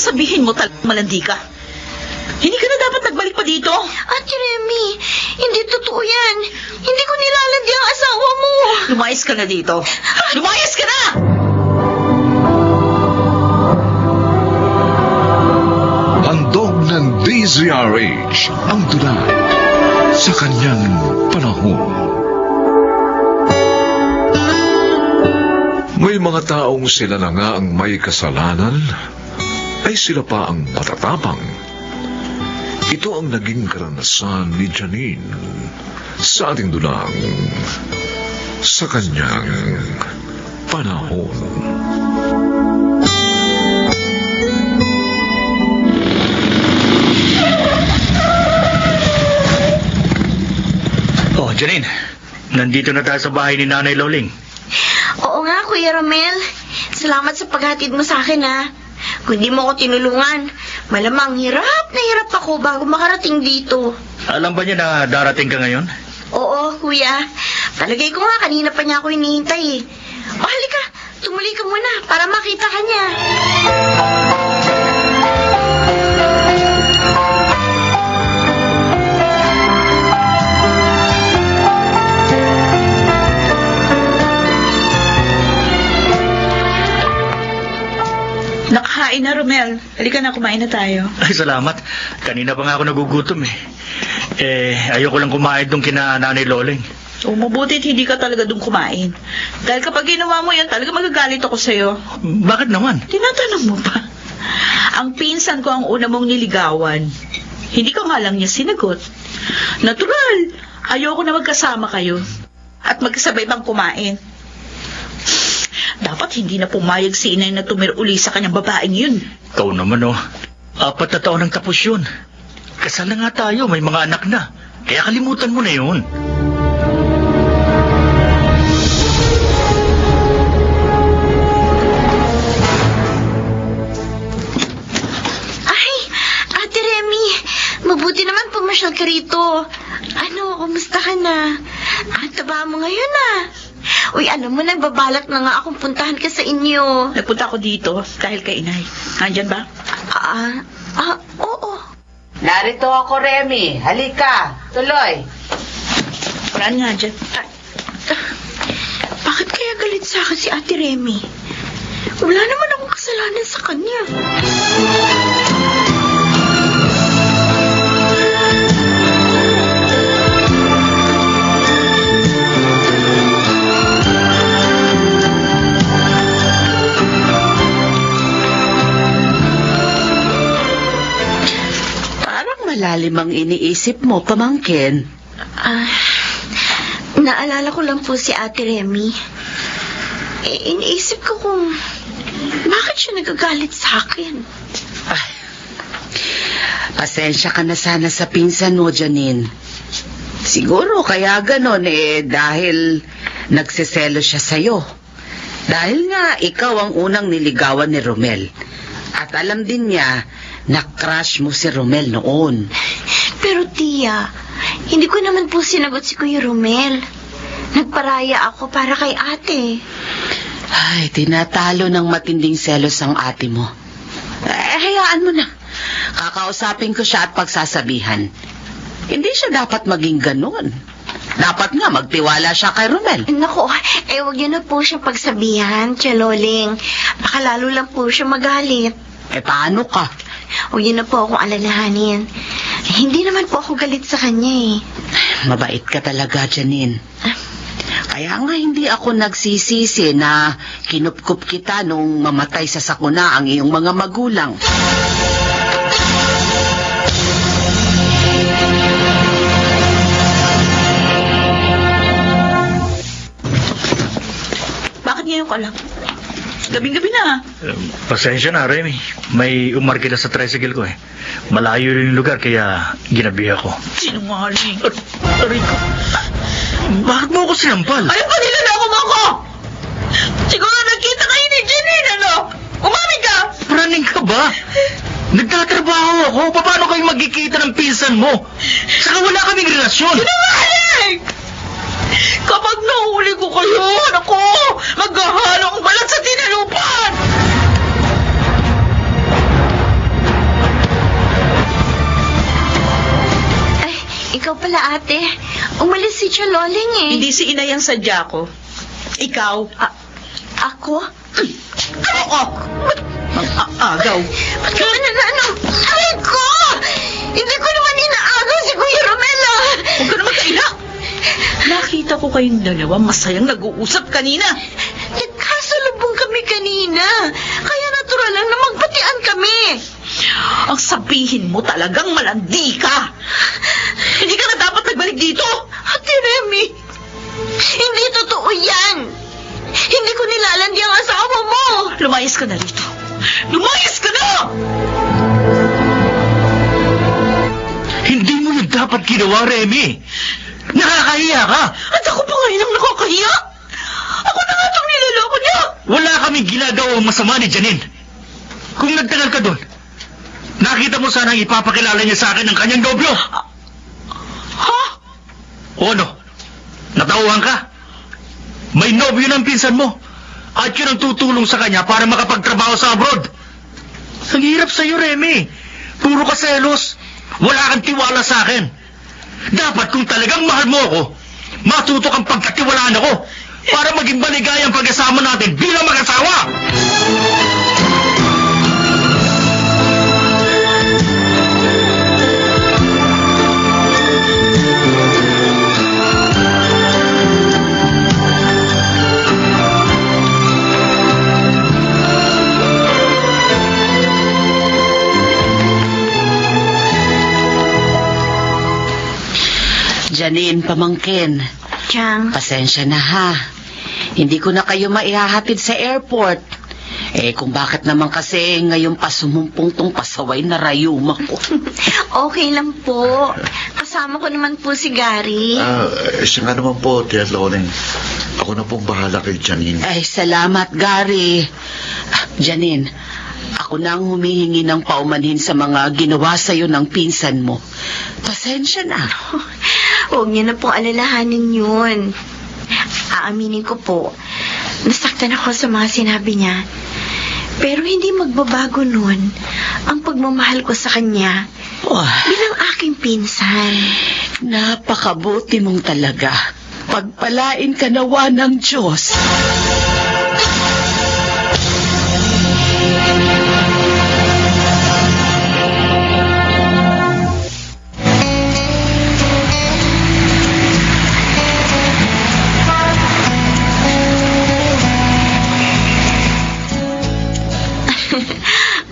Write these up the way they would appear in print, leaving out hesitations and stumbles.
sasabihin mo talagang malandi ka? Hindi ka na dapat nagbalik pa dito. Ate Remy, hindi totoo yan. Hindi ko nilalandi ang asawa mo. Lumayas ka na dito. Lumayas ka na! Handog ng DZRH ang tula sa kanyang panahon. May mga taong sila na nga ang may kasalanan, ay sila pa ang matatapang. Ito ang naging karanasan ni Janine sa ating dulang sa kanyang panahon. Oh, Janine, nandito na tayo sa bahay ni Nanay Loling. Oo nga, Kuya Romel. Salamat sa paghatid mo sa akin, ha. Kung di mo ako tinulungan, malamang hirap na hirap ako bago makarating dito. Alam ba niya na darating ka ngayon? Oo, Kuya. Palagay ko nga, kanina pa niya ako hinihintay, eh. O, halika. Tumuli ka muna para makita ka niya. Nakakain na, Romel. Halika na, kumain na tayo. Ay, salamat. Kanina pa nga ako nagugutom eh. Ayoko lang kumain doon kina Nanay Loling. O, mabutit hindi ka talaga dun kumain. Dahil kapag ginawa mo yan, talaga magagalit ako sa'yo. Bakit naman? Tinatanong mo pa. Ang pinsan ko ang una mong niligawan. Hindi ka nga lang niya sinagot. Natural. Ayoko na magkasama kayo. At magkasabay bang kumain. Dapat hindi na pumayag si inay na tumir-uli sa kanyang babaeng yun. Ikaw naman oh. 4 na taon ang tapos yun. Kasal na nga tayo, may mga anak na. Kaya kalimutan mo na yun. Ay, Ate Remy, mabuti naman pumasyal ka rito. Ano, kumusta ka na? Ang taba mo ngayon, ah. Uy, alam mo, nagbabalak na nga akong puntahan ka sa inyo. Nagpunta ako dito dahil kay inay. Nandyan ba? Oo. Narito ako, Remy. Halika, tuloy. Paraan nga dyan. Bakit kaya galit sa akin si Ate Remy? Wala naman akong kasalanan sa kanya. Malalim ang iniisip mo, pamangkin. Naalala ko lang po si Ate Remy. Iniisip ko kung bakit siya nagagalit sa akin. Pasensya ka na sana sa pinsan mo, Janine. Siguro kaya ganon dahil nagseselo siya sa'yo. Dahil nga ikaw ang unang niligawan ni Romel. At alam din niya na crush mo si Romel noon. Pero tiya, hindi ko naman po sinagot si Kuya Romel. Nagparaya ako para kay ate. Ay, tinatalo ng matinding selos ang ate mo. Hayaan mo na. Kakausapin ko siya at pagsasabihan. Hindi siya dapat maging ganon. Dapat nga magtiwala siya kay Romel. Naku, huwag niyo na po siya pagsabihan, Tia Loling. Baka lalo lang po siya magalit. Paano ka? Huwag niyo na po akong alalahanin. Hindi naman po ako galit sa kanya Mabait ka talaga, Janine. Kaya nga hindi ako nagsisisi na kinupkup kita nung mamatay sa sakuna ang iyong mga magulang. Bakit ngayon ka lang? Gabing-gabi na. Pasensya na, Remy. May umarkila sa tricycle ko Malayo yung lugar, kaya ginabi ako. Sinungaling. Aray ko. Bakit mo ako sinampal? Ano pa nilalako mo ako? Siguro nakita kayo ni Janine, ano? Umamig ka! Praning ka ba? Nagtatrabaho ako. Paano kayo magkikita ng pinsan mo? Saka wala kaming relasyon. Sinungaling! Kapag nahuli ko kayo, naku, maghahalo ang balat sa tinalupan! pala, ate. Umalis si Tia Loling eh. Hindi si inay ang sadya ko. Ikaw, Ako? oo. Ang agaw. Ba't ka ano? Aray ko! Hindi ko naman inaagaw si Kuya Romela. Huwag ka naman kaila. Nakita ko kayong dalawa masayang nag-uusap kanina. Nagkasalubong kami kanina. Kaya natural lang na magbatian kami. Ang sabihin mo talagang malandi ka. Hindi ka na dapat nagbalik dito. Ate Remy, hindi totoo yan. Hindi ko nilalandi ang asawa mo. Lumayas ka na rito. Lumayas ka na! Hindi mo yun dapat ginawa, Remy. Nakakahiya ka. At ako pa ngayon ang nakakahiya. Ako na nga itong niloloko niya. Wala kaming ginagawang masama ni Janine. Kung nagtagal ka doon, nakita mo sanang ipapakilala niya sa akin ang kanyang nobyo. Ha? O ano? Natauhan ka? May nobyo ng pinsan mo. At yun ang tutulong sa kanya para makapagtrabaho sa abroad. Ang hirap sa'yo, Remy. Puro ka selos. Wala kang tiwala sa akin. Dapat kung talagang mahal mo ako, matuto kang pagkatiwalaan ako para maging maligayang pag-asama natin bilang mag-asawa. Janine, pamangkin, Chang, pasensya na ha. Hindi ko na kayo maihahatid sa airport. Kung bakit naman kasi ngayon pa sumumpong tong pasaway na rayuma ko. okay lang po. Kasama ko naman po si Gary. Siya nga naman po, Tia Loling. Ako na pong bahala kay Janine. Ay, salamat, Gary. Janine, ako na ang humihingi ng paumanhin sa mga ginawa sa'yo ng pinsan mo. Pasensya na. Huwag niyo na pong alalahanin yun. Aaminin ko po, nasaktan ako sa mga sinabi niya. Pero hindi magbabago nun ang pagmamahal ko sa kanya bilang aking pinsan. Napakabuti mong talaga. Pagpalain ka nawa ng Diyos.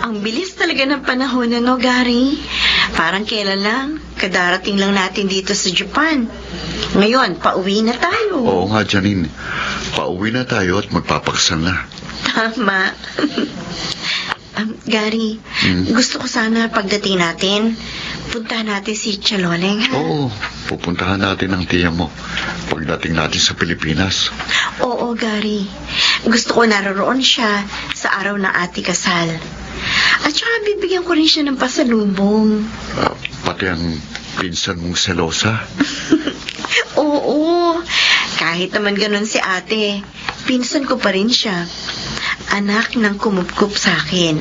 Ang bilis talaga ng panahon, ano, Gary? Parang kailan lang, kadarating lang natin dito sa Japan. Ngayon, pauwi na tayo. Oo nga, Janine. Pauwi na tayo at magpapaksal na. Tama. Gary, gusto ko sana pagdating natin, puntahan natin si Tia Loling, ha? Oo, pupuntahan natin ang tiya mo pagdating natin sa Pilipinas. Oo, Gary. Gusto ko naroroon siya sa araw ng ating kasal. At saka bibigyan ko rin siya ng pasalubong. Pati ang pinsan mong selosa. Oo. Kahit naman ganun si ate, pinsan ko pa rin siya. Anak ng kumupkup sa akin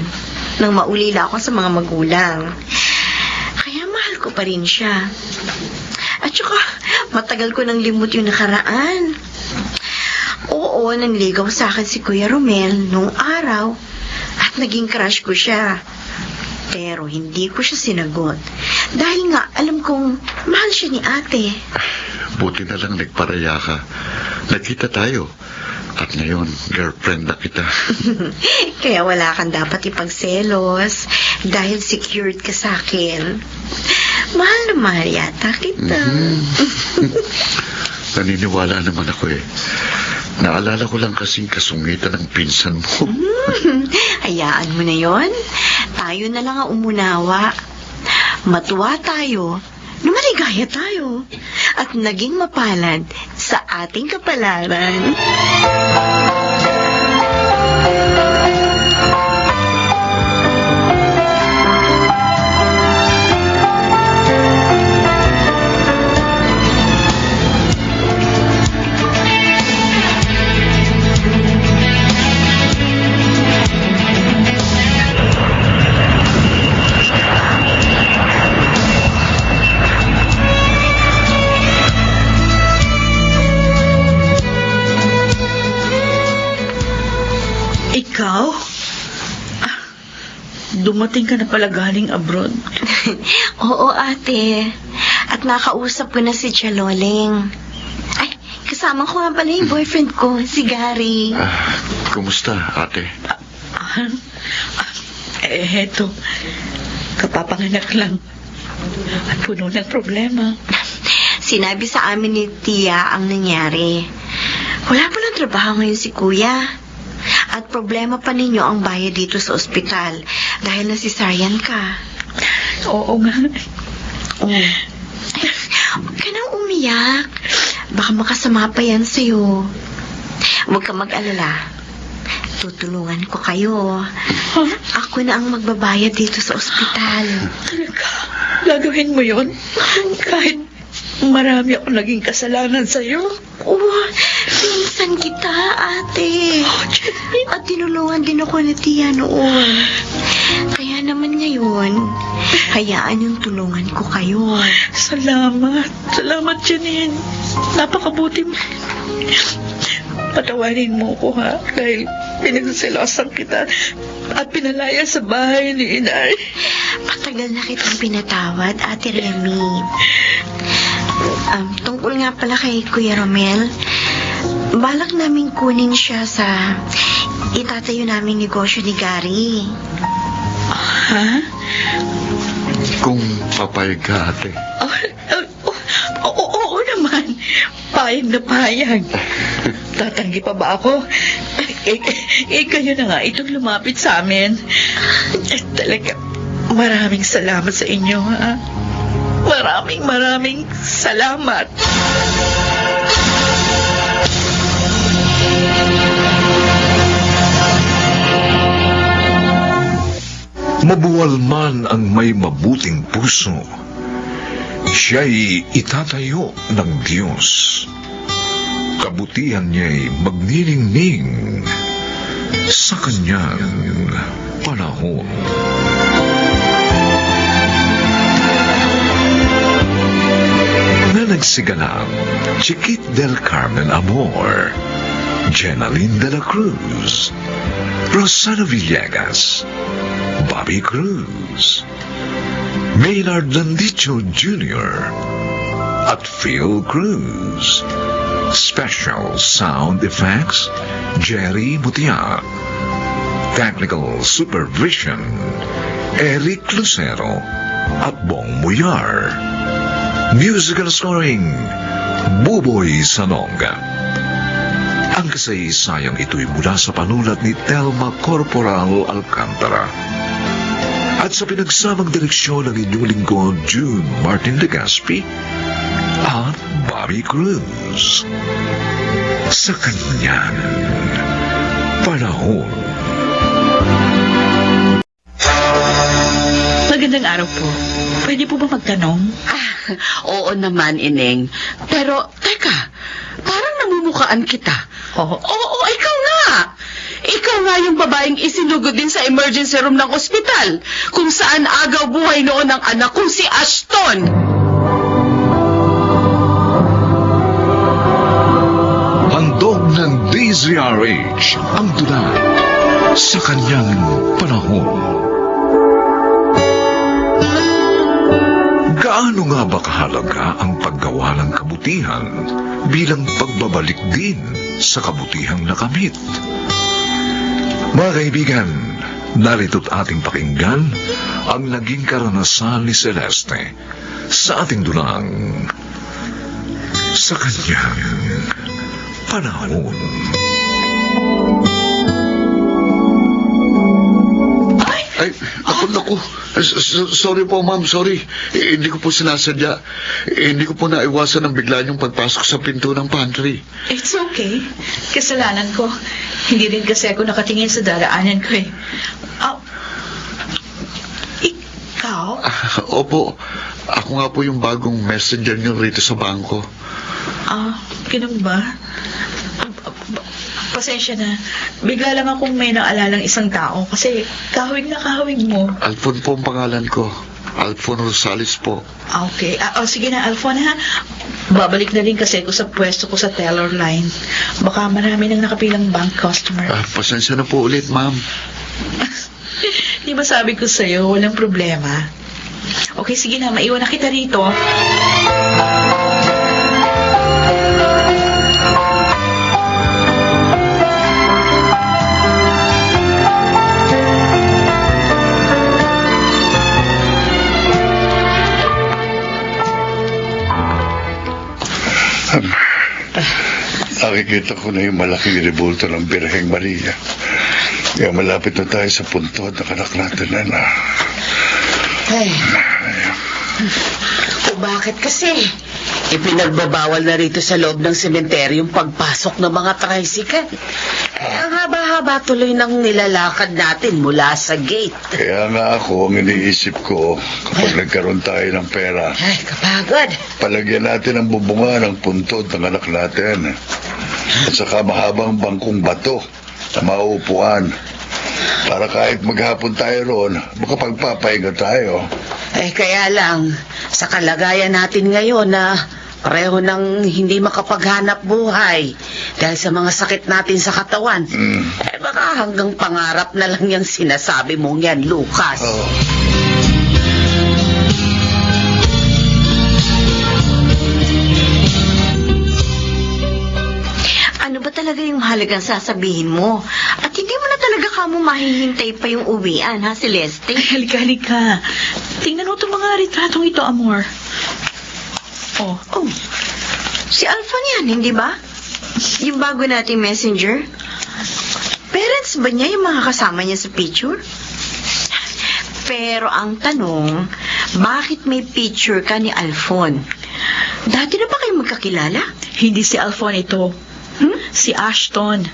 nang maulila ako sa mga magulang. Kaya mahal ko pa rin siya. At saka, matagal ko nang limot yung nakaraan. Oo, nangligaw sa akin si Kuya Romel nung araw at naging crush ko siya. Pero hindi ko siya sinagot. Dahil nga, alam kong mahal siya ni ate. Buti na lang nagparaya ka. Nagkita tayo. At ngayon, girlfriend na kita. Kaya wala kang dapat ipagselos dahil secured ka sa akin. Mahal na mahal yata kita. Naniniwala naman ako eh. Naalala ko lang kasing kasungitan ng pinsan mo. Hayaan mo na yon. Tayo na lang ang umunawa. Matuwa tayo na maligaya tayo at naging mapalad sa ating kapalaran. dumating ka na pala galing abroad. Oo, ate. At nakausap ko na si Chaloling. Ay, kasama ko nga pala yung boyfriend ko, si Gary. Kumusta, ate? Heto. Kapapanganak lang. At puno ng problema. Sinabi sa amin ni Tia ang nangyari. Wala pa ng trabaho ngayon si Kuya. At problema pa ninyo ang bayad dito sa ospital dahil nasisaryan ka. Oo nga. Oh. Huwag ka nang umiyak. Baka makasama pa yan sa'yo. Huwag ka mag-alala. Tutulungan ko kayo. Ako na ang magbabayad dito sa ospital. Talaga? Gagawin mo yon? Kahit marami ako naging kasalanan sa'yo? Oh, pinsan kita, ate. At tinulungan din ako ni Tia noon. Kaya naman ngayon, hayaan yung tulungan ko kayo. Salamat. Salamat, Janine. Napakabuti mo. Patawarin mo ko, ha? Dahil pinagsilosan kita at pinalaya sa bahay ni Inay. Matagal na kitang pinatawad, Ate Remy. Tungkol nga pala kay Kuya Romel, balak namin kunin siya sa itatayo naming negosyo ni Gary. Ha? Kung papayag ka, ate. Oo naman. Payag na payag. Tatanggi pa ba ako? Kayo na nga itong lumapit sa amin. Talaga, maraming salamat sa inyo, ha? Maraming salamat. Mabuwal man ang may mabuting puso, siya'y itatayo ng Diyos. Kabutihan niya'y magniningning sa kanyang panahon. Nagsiganap, Chiquit del Carmen Amor, Jenaline de la Cruz, Rosana Villegas, Bobby Cruz, Maynard Landicho Jr., at Phil Cruz. Special sound effects, Jerry Mutia. Technical supervision, Eric Lucero at Bong Muyar. Musical scoring, Buboy Sanonga. Ang kasaysayang ito'y mula sa panulat ni Telma Corporal Alcantara at sa pinagsamang direksyon ng inyong lingkod June Martin Legaspi at Bobby Cruz sa kanyang panahon. Magandang araw po. Pwede po ba magtanong? Oo naman, Ineng. Pero, teka, parang namumukhaan kita. Oo, ikaw nga. Ikaw nga yung babaeng isinugod din sa emergency room ng ospital, kung saan agaw buhay noon ang anak kong si Ashton. Handog ng DZRH ang tula sa kanyang panahon. Gaano nga ba kahalaga ang paggawa ng kabutihan bilang pagbabalik din sa kabutihang nakamit? Mga kaibigan, narito't ating pakinggan ang naging karanasan ni Celeste sa ating dulang sa kanyang panahon. Ay, naku. Sorry po, ma'am. Sorry. Hindi ko po sinasadya. Hindi ko po naiwasan ang bigla niyong pagpasok sa pinto ng pantry. It's okay. Kasalanan ko. Hindi rin kasi ako nakatingin sa daraanan ko eh. Ikaw? Opo. Ako nga po yung bagong messenger niyo rito sa bangko. Ganun ba? Pasensya na. Bigla lang akong may naalalang isang tao kasi kahawig na kahawig mo. Alfon po ang pangalan ko. Alfon Rosales po. Okay. Sige na, Alfon, ha? Babalik na rin kasi ako sa pwesto ko sa teller line. Baka marami nang nakapilang bank customer. Pasensya na po ulit, ma'am. Di ba sabi ko sa'yo, walang problema. Okay, sige na, maiwan na kita rito. Nakikita ko na yung malaking rebulto ng Birheng Maria. Kaya malapit na tayo sa punto at anak natin, Nana. Ay. O bakit kasi? Ipinagbabawal na rito sa loob ng sementeryo yung pagpasok ng mga tricycle. Ang haba-haba tuloy ng nilalakad natin mula sa gate. Kaya nga ako, ang iniisip ko, kapag nagkaroon tayo ng pera, Ay, kapagod. palagyan natin ang bubunga ng puntod ng anak natin. At saka mahabang bangkong bato na mauupuan. Para kahit maghapon tayo roon, makapagpapahinga tayo. Eh, kaya lang, sa kalagayan natin ngayon na pareho ng hindi makapaghanap buhay dahil sa mga sakit natin sa katawan, eh baka hanggang pangarap na lang yung sinasabi mong yan, Lucas. Oh. Ano ba talaga yung mahalagang sasabihin mo? At hindi mo na talaga kamo mahihintay pa yung uwian, ha, Celeste? Ay, halika. Tingnan mo itong mga retratong ito, Amor. Oh, Oh, si Alpha yan, hindi ba? Yung bago nating messenger? Parents ba niya yung mga kasama niya sa picture? Pero ang tanong, bakit may picture ka ni Alphon? Dati na ba kayo magkakilala? hindi si Alphon ito. Si Ashton.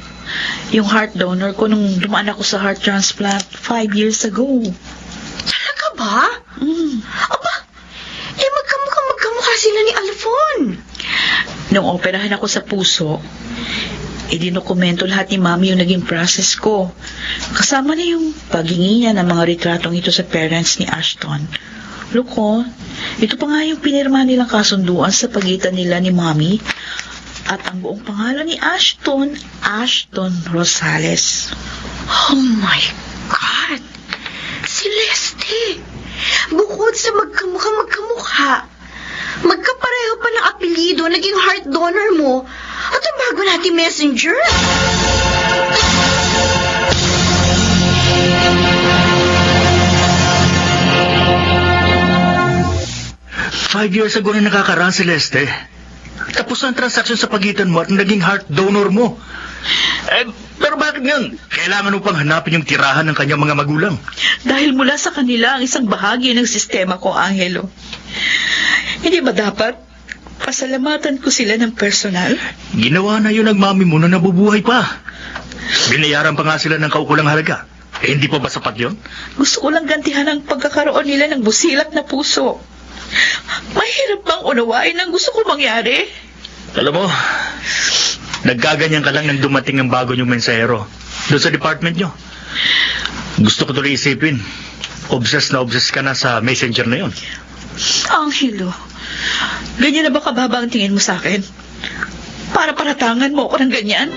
Yung heart donor ko nung dumaan ako sa heart transplant 5 years ago. Talaga ba? Aba, magkamukha sila ni Alphon. Nung operahan ako sa puso, idinukomento lahat ni Mami yung naging process ko. Kasama na yung paghingi niya ng mga retratong ito sa parents ni Ashton. Look, oh, ito pa nga yung pinirma nilang kasunduan sa pagitan nila ni Mami. At ang buong pangalan ni Ashton, Ashton Rosales. Oh my God! Celeste! Bukod sa magkamukha, magkapareho pa ng apelyido, naging heart donor mo, at ang bago nating messenger. Five years ago na nakakaraan, Celeste. Tapos ang transaksyon sa pagitan mo at naging heart donor mo. Pero bakit ngayon? Kailangan mo pang hanapin yung tirahan ng kanyang mga magulang. Dahil mula sa kanila ang isang bahagi ng sistema ko, Angelo. Hindi ba dapat pasalamatan ko sila ng personal? Ginawa na yun ng mami mo na nabubuhay pa. Binayaran pa nga sila ng kaukulang halaga. Hindi pa ba sapat yun? Gusto ko lang gantihan ang pagkakaroon nila ng busilak na puso. Mahirap bang unawain ang gusto ko mangyari? Alam mo, nagkaganyan ka lang nang dumating ang bago niyong mensahero doon sa department niyo. Gusto ko tuloy isipin, obsessed ka na sa messenger na yun. Angelo, ganyan na ba kababa ang tingin mo sa akin? Para paratangan mo ako ng ganyan?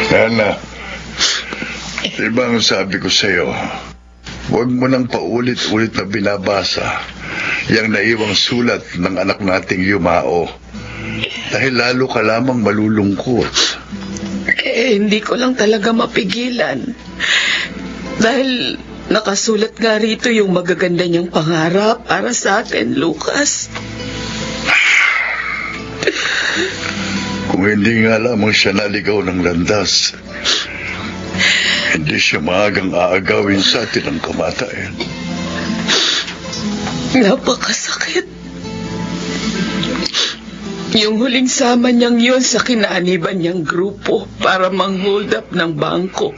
Nana, diba ang sabi ko sa'yo, huwag mo nang paulit-ulit na binabasa yung naiwang sulat ng anak nating Yumao. Dahil lalo ka lamang malulungkot. Eh, hindi ko lang talaga mapigilan. Dahil nakasulat nga rito yung magaganda niyang pangarap para sa atin, Lucas. Kung hindi nga lamang siya naligaw ng landas, hindi siya maagang aagawin sa atin ang kamatayan. Napakasakit. Yung huling sama niyang yun sa kinaaniban niyang grupo para mang-hold up ng bangko.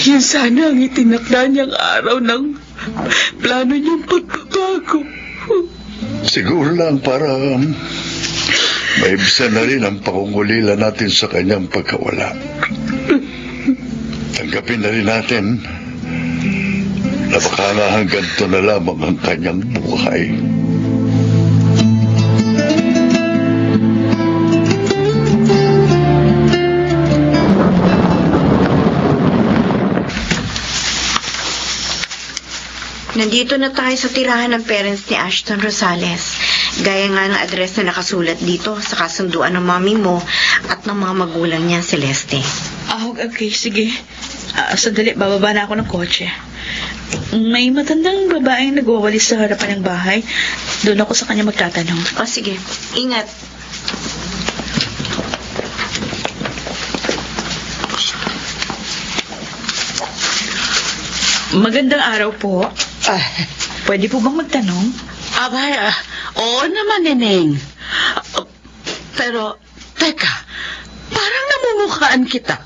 Yun sana ang itinakda niyang araw ng plano niyang pagbabago. Siguro lang para maibsan na rin ang pangungulila natin sa kanyang pagkawala. Tanggapin na rin natin na baka nga hanggang ito na lamang ang kanyang buhay. Nandito na tayo sa tirahan ng parents ni Ashton Rosales. Gaya nga ng address na nakasulat dito sa kasunduan ng mami mo at ng mga magulang niya, Celeste. Okay, sige. Sandali, bababa na ako ng kotse. May matandang babaeng nagwawalis sa harapan ng bahay. Doon ako sa kanya magtatanong. Sige. Ingat. Magandang araw po. Pwede po bang magtanong? Abay, oo naman, Neneng. Pero, teka, parang namumukhaan kita.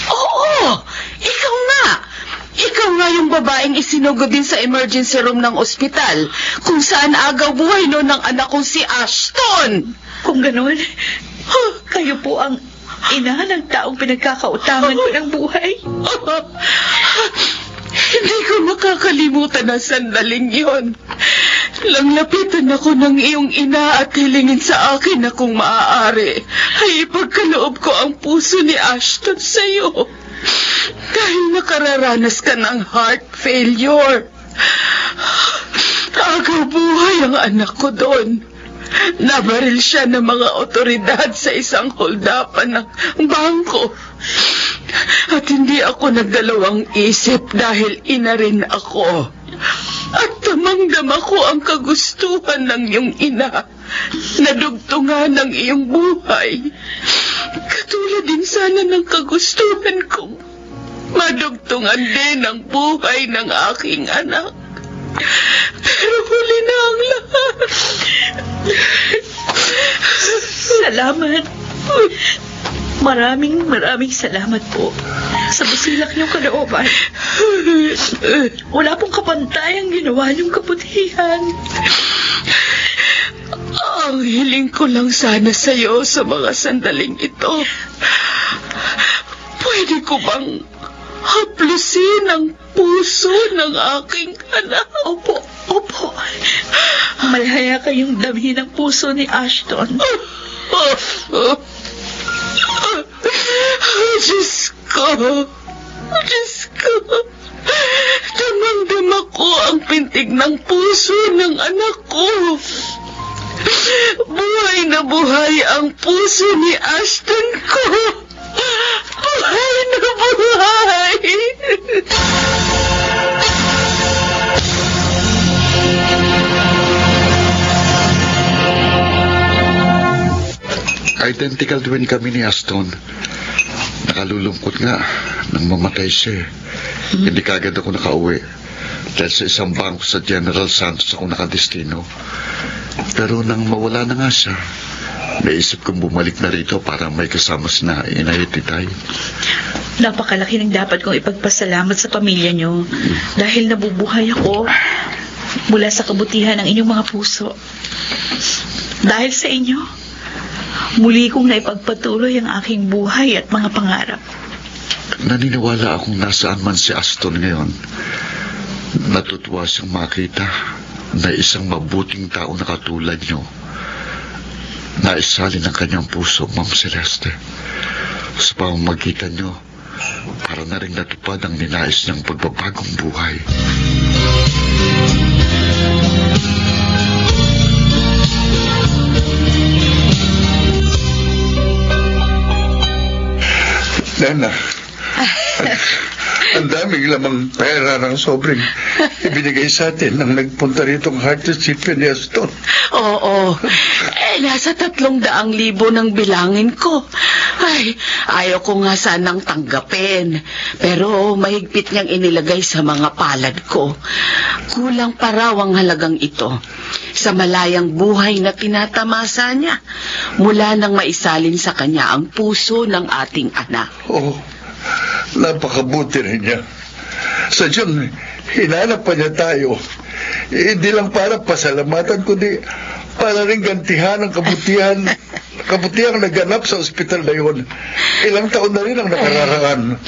Oo, ikaw nga. Ikaw nga yung babaeng isinugod din sa emergency room ng ospital kung saan agaw buhay noon ng anak kong si Ashton. Kung ganun, kayo po ang ina ng taong pinagkakautangan ko ng buhay. Hindi ko makakalimutan ang sandaling yon. Langlapitan ako ng iyong ina at hilingin sa akin na kung maaari ay ipagkaloob ko ang puso ni Ashton sa iyo. Dahil nakararanas ka ng heart failure. Agaw buhay ang anak ko doon. Nabaril siya ng mga otoridad sa isang holdapan ng bangko. At hindi ako nagdalawang isip dahil ina rin ako. At damang-dama ko ang kagustuhan ng iyong ina na dugtungan ng iyong buhay. Katulad din sana ng kagustuhan kong madugtungan din ang buhay ng aking anak. Pero huli na ang lahat. Salamat. Maraming salamat po sa busilak niyong kalooban. Wala pong kapantay ang ginawa niyong kabutihan. Ang hiling ko lang sana sa iyo sa mga sandaling ito. Pwede ko bang haplusin ang puso ng aking anak? Opo. Malaya kayong damhin ang puso ni Ashton. Diyos ko. Damang-dama ko ang pintig ng puso ng anak ko. Buhay na buhay ang puso ni Ashton ko. Buhay na buhay. Identical twin kami ni Aston. Nakalulungkot nga nang mamatay siya. Hindi kagad ako nakauwi. Dahil sa isang bangko sa General Santos ako nakadestino. Pero nang mawala na nga siya, naisip kong bumalik na rito para may kasama na inayititay. Napakalaki ng dapat kong ipagpasalamat sa pamilya niyo dahil nabubuhay ako mula sa kabutihan ng inyong mga puso. Dahil sa inyo, muli kong naipagpatuloy ang aking buhay at mga pangarap. Naniniwala akong nasaan man si Aston ngayon. Natutuwa siyang makita na isang mabuting tao na katulad niyo naisalin ang kanyang puso, Ma'am Celeste. Sa pamamagitan niyo, para na rin natupad ang ninais niyang pagbabagong buhay. Nana, ang daming lamang pera ng sobrang ibinigay sa atin nang nagpunta rito ang heart recipient ni Aston. Oo. Nasa 300,000 ng bilangin ko. Ay, ayaw ko nga sanang tanggapin. Pero mahigpit niyang inilagay sa mga palad ko. Kulang pa raw ang halagang ito sa malayang buhay na tinatamasa niya mula nang maisalin sa kanya ang puso ng ating anak. Oo, napakabuti rin niya. Sadyang hinanap pa niya tayo. Hindi lang para pasalamatan, kundi para rin gantihan ang kabutihang naganap sa ospital na yun. Ilang taon na rin ang nakararaan.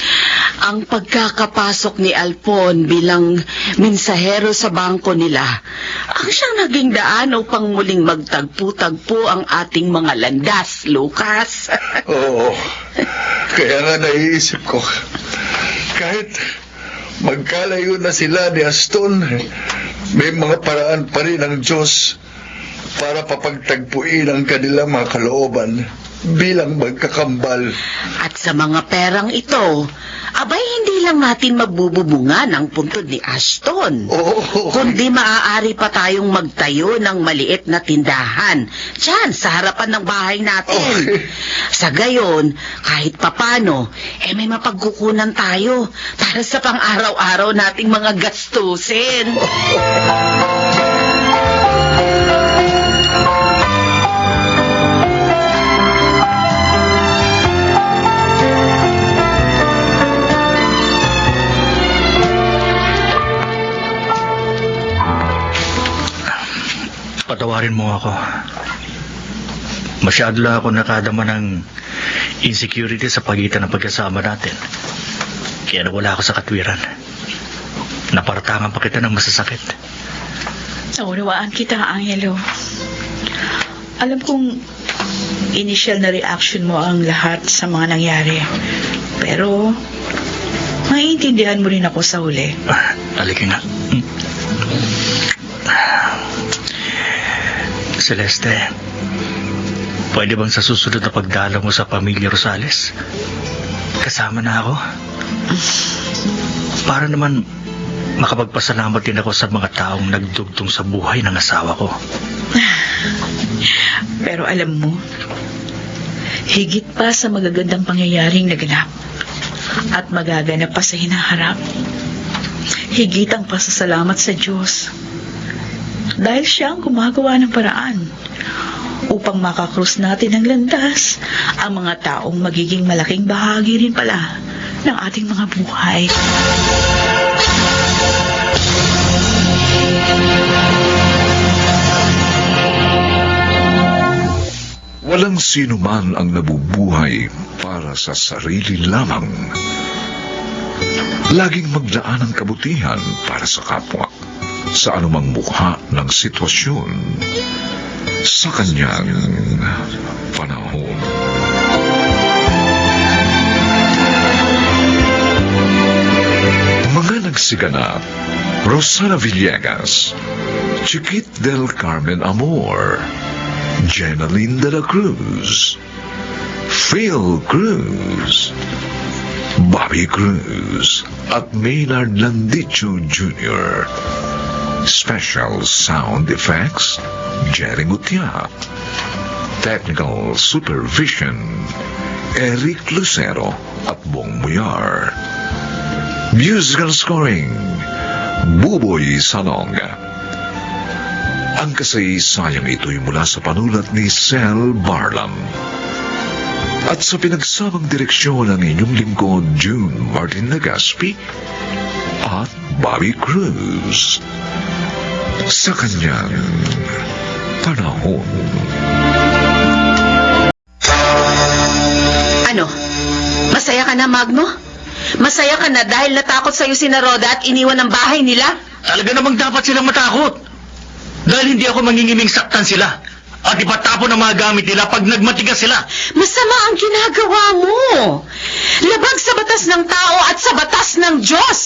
Ang pagkakapasok ni Alpon bilang mensahero sa bangko nila, ang siyang naging daan upang muling magtagpo-tagpo ang ating mga landas, Lucas. Oo. Kaya nga naiisip ko, kahit magkalayo na sila ni Aston, may mga paraan pa rin ang Diyos para papagtagpuin ang kanilang mga kalooban bilang magkakambal. At sa mga perang ito, abay hindi lang natin magbububungan ang puntod ni Ashton. Oo. Kundi maaari pa tayong magtayo ng maliit na tindahan dyan sa harapan ng bahay natin. Okay. Sa gayon, kahit papano, may mapagkukunan tayo para sa pang-araw-araw nating mga gastusin. Patawarin mo ako. Masyado lang ako nakadama ng insecurity sa pagitan ng pagkasama natin. Kaya nawala ako sa katwiran. Naparatangan pa kita ng masasakit. Naunawaan kita, Angelo. Alam kong initial na reaction mo ang lahat sa mga nangyari. Pero, maiintindihan mo rin ako sa huli. Halika nga. Celeste, pwede bang sa susunod na pagdala mo sa pamilya Rosales, kasama na ako? Para naman makapagpasalamat din ako sa mga taong nagdugtong sa buhay ng asawa ko. Pero alam mo, higit pa sa magagandang pangyayaring naganap at magaganap pa sa hinaharap, higit ang pasasalamat sa Diyos. Dahil siya ang gumagawa ng paraan upang makakrus natin ang landas ang mga taong magiging malaking bahagi rin pala ng ating mga buhay. Walang sino man ang nabubuhay para sa sarili lamang. Laging maglaan ng kabutihan para sa kapwa, sa anumang mukha ng sitwasyon, sa kanyang panahon. Mga nagsiganap: Rosana Villegas, Chiquit del Carmen Amor, Jenaline de la Cruz, Phil Cruz, Bobby Cruz, at Maynard Landicho Jr. Special sound effects, Jerry Mutia. Technical supervision, Eric Lucero at Bong Muyar. Musical scoring, Buboy Salonga. Ang kasaysayang ito'y mula sa panulat ni Sel Barlam. At sa pinagsamang direksyon ng inyong lingkod, June Martin Legaspi at Bobby Cruz. Sa kanyang panahon. Ano? Masaya ka na, Magno? Masaya ka na dahil natakot sa'yo si Naroda at iniwan ang bahay nila? Talaga namang dapat silang matakot. Dahil hindi ako mangingiming saktan sila. At ipatapon ang mga gamit nila pag nagmatigas sila. Masama ang ginagawa mo. Labag sa batas ng tao at sa batas ng Diyos.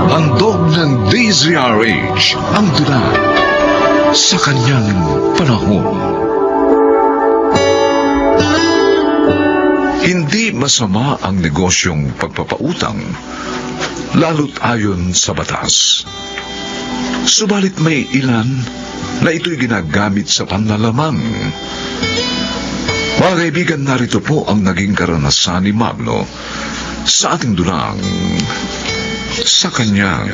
Handog ng DZRH ang dula sa kanyang panahon. Hindi masama ang negosyong pagpapautang, lalo't ayon sa batas. Subalit may ilan na ito'y ginagamit sa panlalamang. Mga kaibigan, narito po ang naging karanasan ni Magno sa ating dulang sa kanyang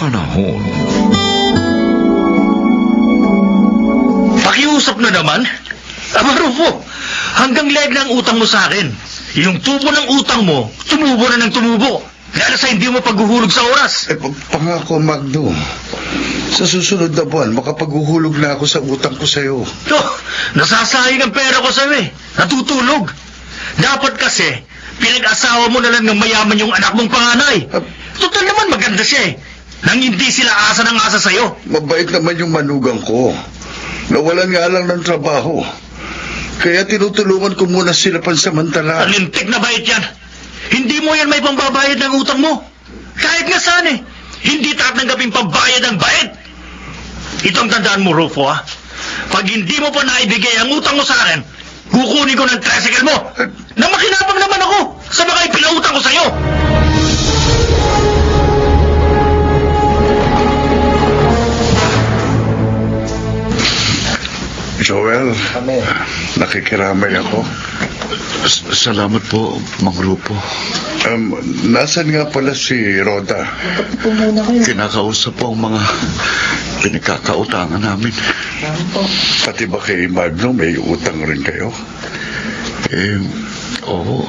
panahon. Pakiusap na naman. Aba, Rufo, hanggang leg na ang utang mo sa akin. Yung tubo ng utang mo, tumubo na ng tumubo. Lalo sa hindi mo paghuhulog sa oras. Pangako, Magno. Sa susunod na buwan, makapaghuhulog na ako sa utang ko sa'yo. Oh, nasasayang ang pera ko sa'yo eh. Natutulog. Dapat kasi, pinag-asawa mo na lang ng mayaman yung anak mong panganay. Total naman maganda siya eh. Nang hindi sila asa ng asa sa'yo. Mabait naman yung manugang ko. Nawalan nga lang ng trabaho. Kaya tinutulungan ko muna sila pansamantala. Alintik na bait yan. Hindi mo yan may pambabayad ng utang mo. Kahit nga saan eh. Hindi tatanggapin pambayad ng bait. Itong tandaan mo, Rufo, ha? Pag hindi mo pa naibigay ang utang mo sa akin, kukunin ko ng tricycle mo. Nang makinabang naman ako sa mga ipinautang ko sa'yo. Joel, nakikiramay ako. Salamat po, Mang Rupo. Nasaan nga pala si Rhoda? Kinakausap po ang mga pinagkakautangan namin. Pati ba kay Magno may utang rin kayo? Oo.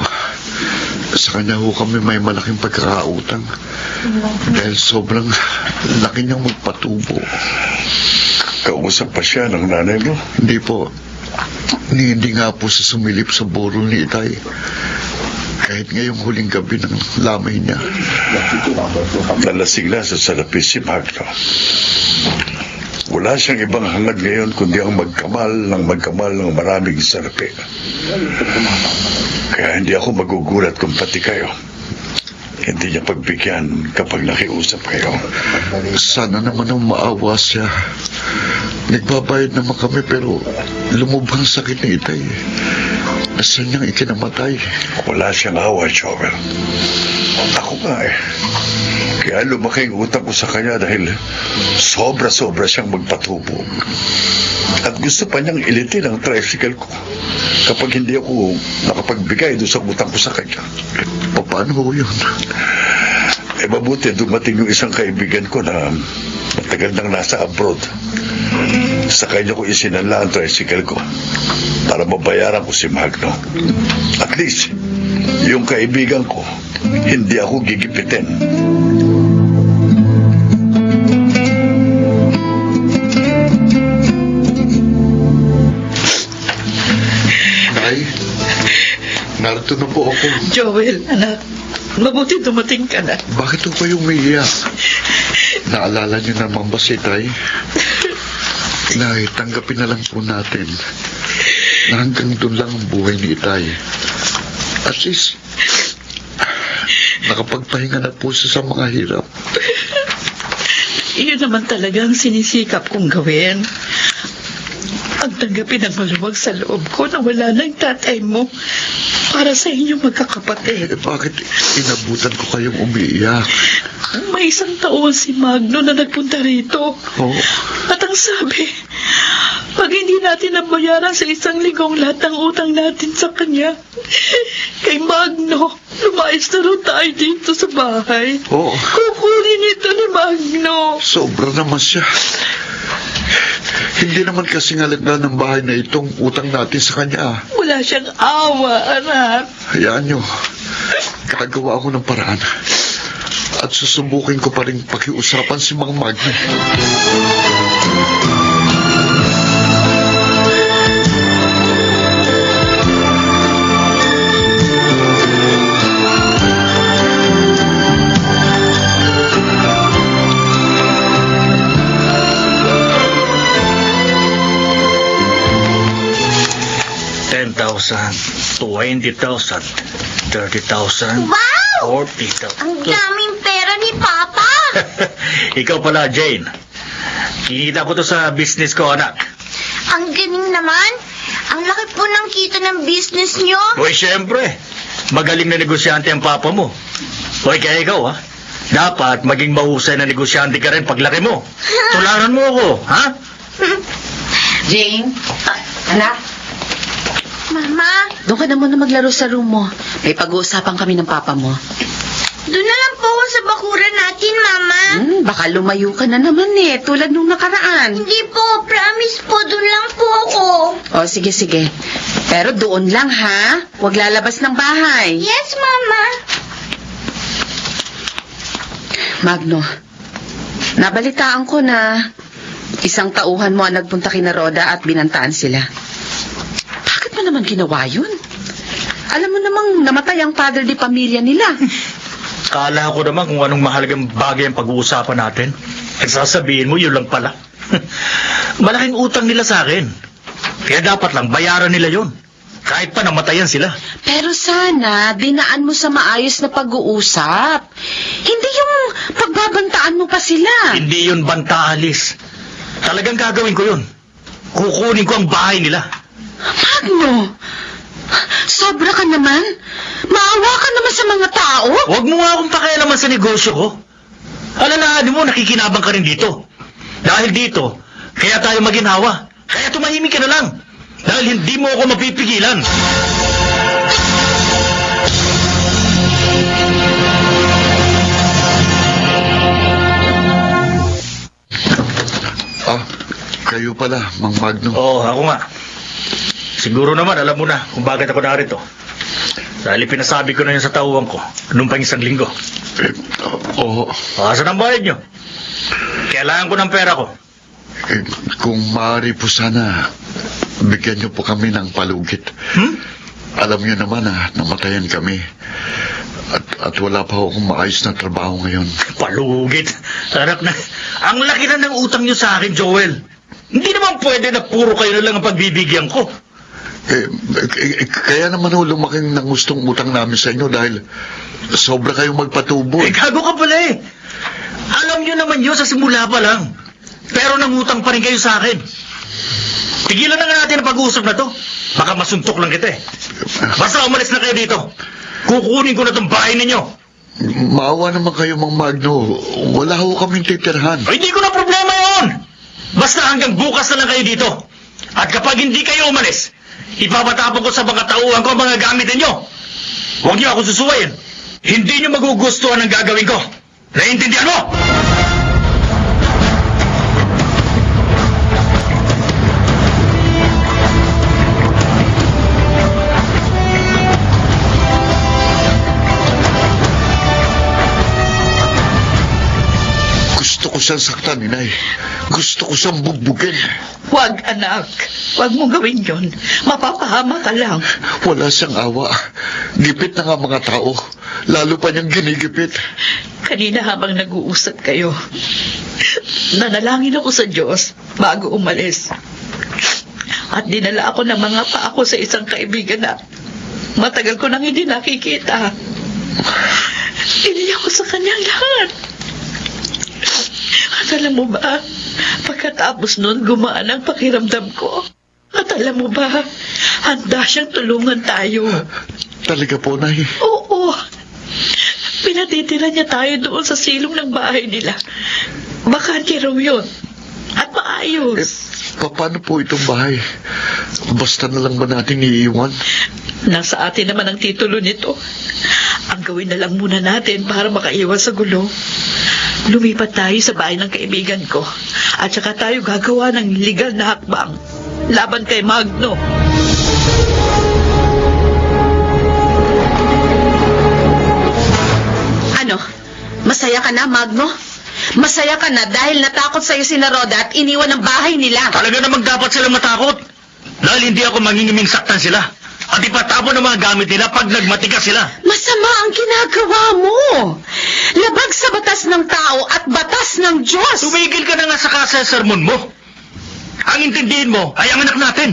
Sa kanya ho kami may malaking pagkakautang. Dahil sobrang laki niyang magpatubo. Kausap pa siya ng nanay mo? Hindi po. Hindi nga po sa sumilip sa burol ni Itay. Kahit ngayong huling gabi ng lamay niya. Nalasing na sa salapi si Magno. Wala siyang ibang hangad ngayon kundi ang magkamal ng maraming salapi. Kaya hindi ako magugulat kung pati kayo hindi niya pagbigyan kapag nakiusap kayo. Sana naman ang maawa siya. Nagbabayad naman kami pero lumubhang sakit ni Itay. Nasaan niyang ikinamatay? Wala siyang awa, Joel. Ako nga eh. Kaya lumaki ang utang ko sa kanya dahil sobra-sobra siyang magpatubog. At gusto pa niyang ilitin ang tricycle ko kapag hindi ako nakapagbigay doon sa utang ko sa kanya. Paano ho yun? Mabuti dumating yung isang kaibigan ko na matagal nang nasa abroad. Sa kanya ko isinanla ang tricycle ko para mabayaran ko si Magno. At least, yung kaibigan ko, hindi ako gigipitin. Nay, narito na po ako. Joel, anak, mabuti dumating ka na. Bakit ho kayong umiiyak? Naalala niyo naman ba si Tay? Nay, tanggapin na lang po natin na hanggang doon lang ang buhay ni Itay. At least, nakapagpahinga na po siya sa mga hirap. Iyon naman talaga ang sinisikap kong gawin. Ang tanggapin ang maluwag sa loob ko na wala ng tatay mo para sa inyong magkakapatid. Bakit inabutan ko kayong umiiyak? May isang taon si Magno na nagpunta rito. Oh. At ang sabi, pag hindi natin nabayaran sa isang linggong lahat ng utang natin sa kanya, kay Magno, lumayas na rin tayo dito sa bahay. Oh. Kukunin ito ni Magno. Sobra naman siya. Hindi naman kasi ngalaga ng bahay na itong utang natin sa kanya. Wala siyang awa, anak. Hayaan nyo. Gagawa ako ng paraan. At susubukin ko pa rin pakiusapan si Mang Magno. $10,000, $20,000, $30,000, Wow! $40,000. Ang daming pera ni Papa! Ikaw pala, Jane. Kinita ko to sa business ko, anak. Ang galing naman. Ang laki po ng kita ng business nyo. Hoy, siyempre. Magaling na negosyante ang papa mo. Hoy, kaya ikaw, ha? Dapat maging mahusay na negosyante ka rin paglaki mo. Tularan mo ako, ha? Jane, anak, Mama, doon ka na muna maglaro sa room mo. May pag-uusapan kami ng papa mo. doon na lang po ako sa bakuran natin, Mama. Baka lumayo ka na naman tulad nung nakaraan. Hindi po, promise po, doon lang po ako. O, sige, sige. Pero doon lang, ha? Huwag lalabas ng bahay. Yes, Mama. Magno, Nabalitaan ko na isang tauhan mo ang nagpunta kina Roda at binantaan sila. Bakit mo naman ginawa yun? Alam mo namang namatay ang padre di pamilya nila. Kala ko naman kung anong mahalagang bagay ang pag-uusapan natin. At sasabihin mo, yun lang pala. Malaking utang nila sa akin. Kaya dapat lang bayaran nila yun. Kahit pa namatayan sila. Pero sana, dinaan mo sa maayos na pag-uusap. Hindi yung pagbabantaan mo pa sila. Hindi yun banta, Alice. Talagang gagawin ko yun. Kukunin ko ang bahay nila. Magno, sobra ka naman. Maawa ka naman sa mga tao. Huwag mo nga akong pakialaman sa negosyo ko. Alalahanin mo, nakikinabang ka rin dito. Dahil dito, kaya tayo maginhawa. Kaya tumahimik ka na lang. Dahil hindi mo ako mapipigilan. Kayo pala, Mang Magno. Oo, ako nga. Siguro naman, alam mo na kung bakit ako narito. Dahil pinasabi ko na yun sa tauhan ko noong pang isang linggo. Oo. Asan ang bayad nyo? Kailangan ko ng pera ko. Kung maaari po sana, bigyan niyo po kami ng palugit. Alam niyo naman na namatayan kami. At wala pa akong maayos na trabaho ngayon. Palugit. Anak na. Ang laki na ng utang nyo sa akin, Joel. Hindi naman pwede na puro kayo na lang ang pagbibigyan ko. Kaya naman lumaking ng gustong utang namin sa inyo dahil sobra kayong magpatubo. Gago ka pala eh. Alam nyo naman yun sa simula pa lang. Pero nangutang pa rin kayo sa akin. Tigilan na nga natin ang pag-uusap na to. Baka masuntok lang kita eh. Basta umalis na kayo dito. Kukunin ko na tong bahay ninyo. Maawa naman kayo, Mang Magno. Wala ho kaming titirhan. Ay, hindi ko na problema yun. Basta hanggang bukas na lang kayo dito. At kapag hindi kayo umalis, ipapatapon ko sa mga tauhan ko ang mga gamit ninyo. Huwag niyo ako susuwayin. Hindi niyo magugustuhan ang gagawin ko. Naiintindihan mo? Gusto ko siyang saktan, Inay. Gusto ko siyang bugbugin. Huwag, anak. Huwag mo gawin yon. Mapapahama ka lang. Wala siyang awa. Gipit na nga mga tao. Lalo pa niyang ginigipit. Kanina habang nag-uusap kayo, nanalangin ako sa Diyos bago umalis. At dinala ako ng mga paako sa isang kaibigan na matagal ko nang hindi nakikita. Iniyak ko sa kanyang lahat. At alam mo ba, pagkatapos nun, gumaan ang pakiramdam ko. At alam mo ba, handa siyang tulungan tayo. Talaga po, Nay. Oo. Pinatitira niya tayo doon sa silong ng bahay nila. Bakante raw yun. At maayos. Paano po itong bahay? Basta na lang ba nating iiwan? Nasa atin naman ang titulo nito. Ang gawin na lang muna natin para makaiwas sa gulo. Lumipat tayo sa bahay ng kaibigan ko. At saka tayo gagawa ng legal na hakbang laban kay Magno. Ano? Masaya ka na, Magno? Masaya ka na dahil natakot sa'yo si Roda at iniwan ang bahay nila. Talaga namang dapat sila matakot. Dahil hindi ako mangingiming saktan sila. At ipatapon ang mga gamit nila pag nagmatigas sila. Masama ang ginagawa mo. Labag sa batas ng tao at batas ng Diyos. Tumigil ka na nga sa sermon mo. Ang intindihin mo ay ang anak natin.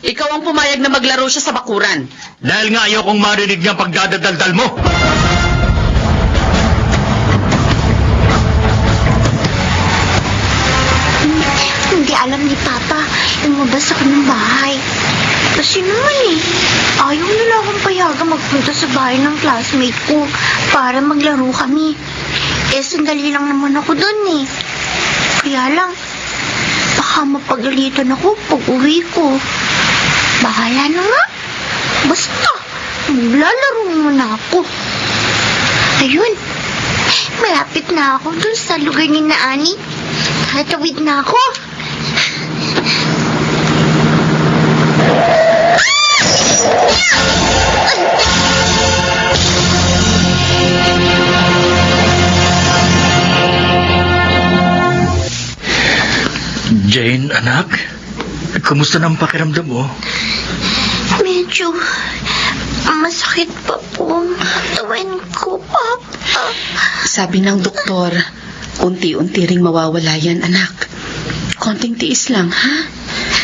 Ikaw ang pumayag na maglaro siya sa bakuran. Dahil nga ayaw kong marinig niya pagdadaldal mo. Hindi alam ni Papa, lumabas ako ng bahay. Kasi naman ayaw nila akong payagang magpunta sa bahay ng classmate ko para maglaro kami. Sandali lang naman ako dun Kaya lang, baka mapagalitan ako pag uwi ko. Bahala na nga. Basta, maglalaro muna ako. Ayun, malapit na ako dun sa lugar ni na Ani. Tatawid na ako. Anak, kumusta na ang pakiramdam mo? Medyo masakit pa po. Tuwin ko, Papa. Sabi ng doktor, unti-unti ring mawawala yan, anak. Konting tiis lang, ha?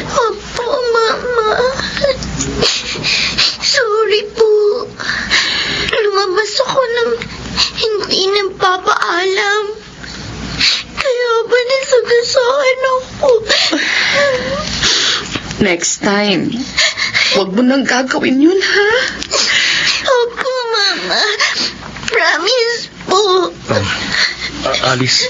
Opo, Mama. Sorry po. Lumabas ako ng hindi nagpapaalam. Kaya ba nasagasaan ako? Next time, huwag mo nang gagawin yun, ha? Opo, Mama. Promise po. Alice,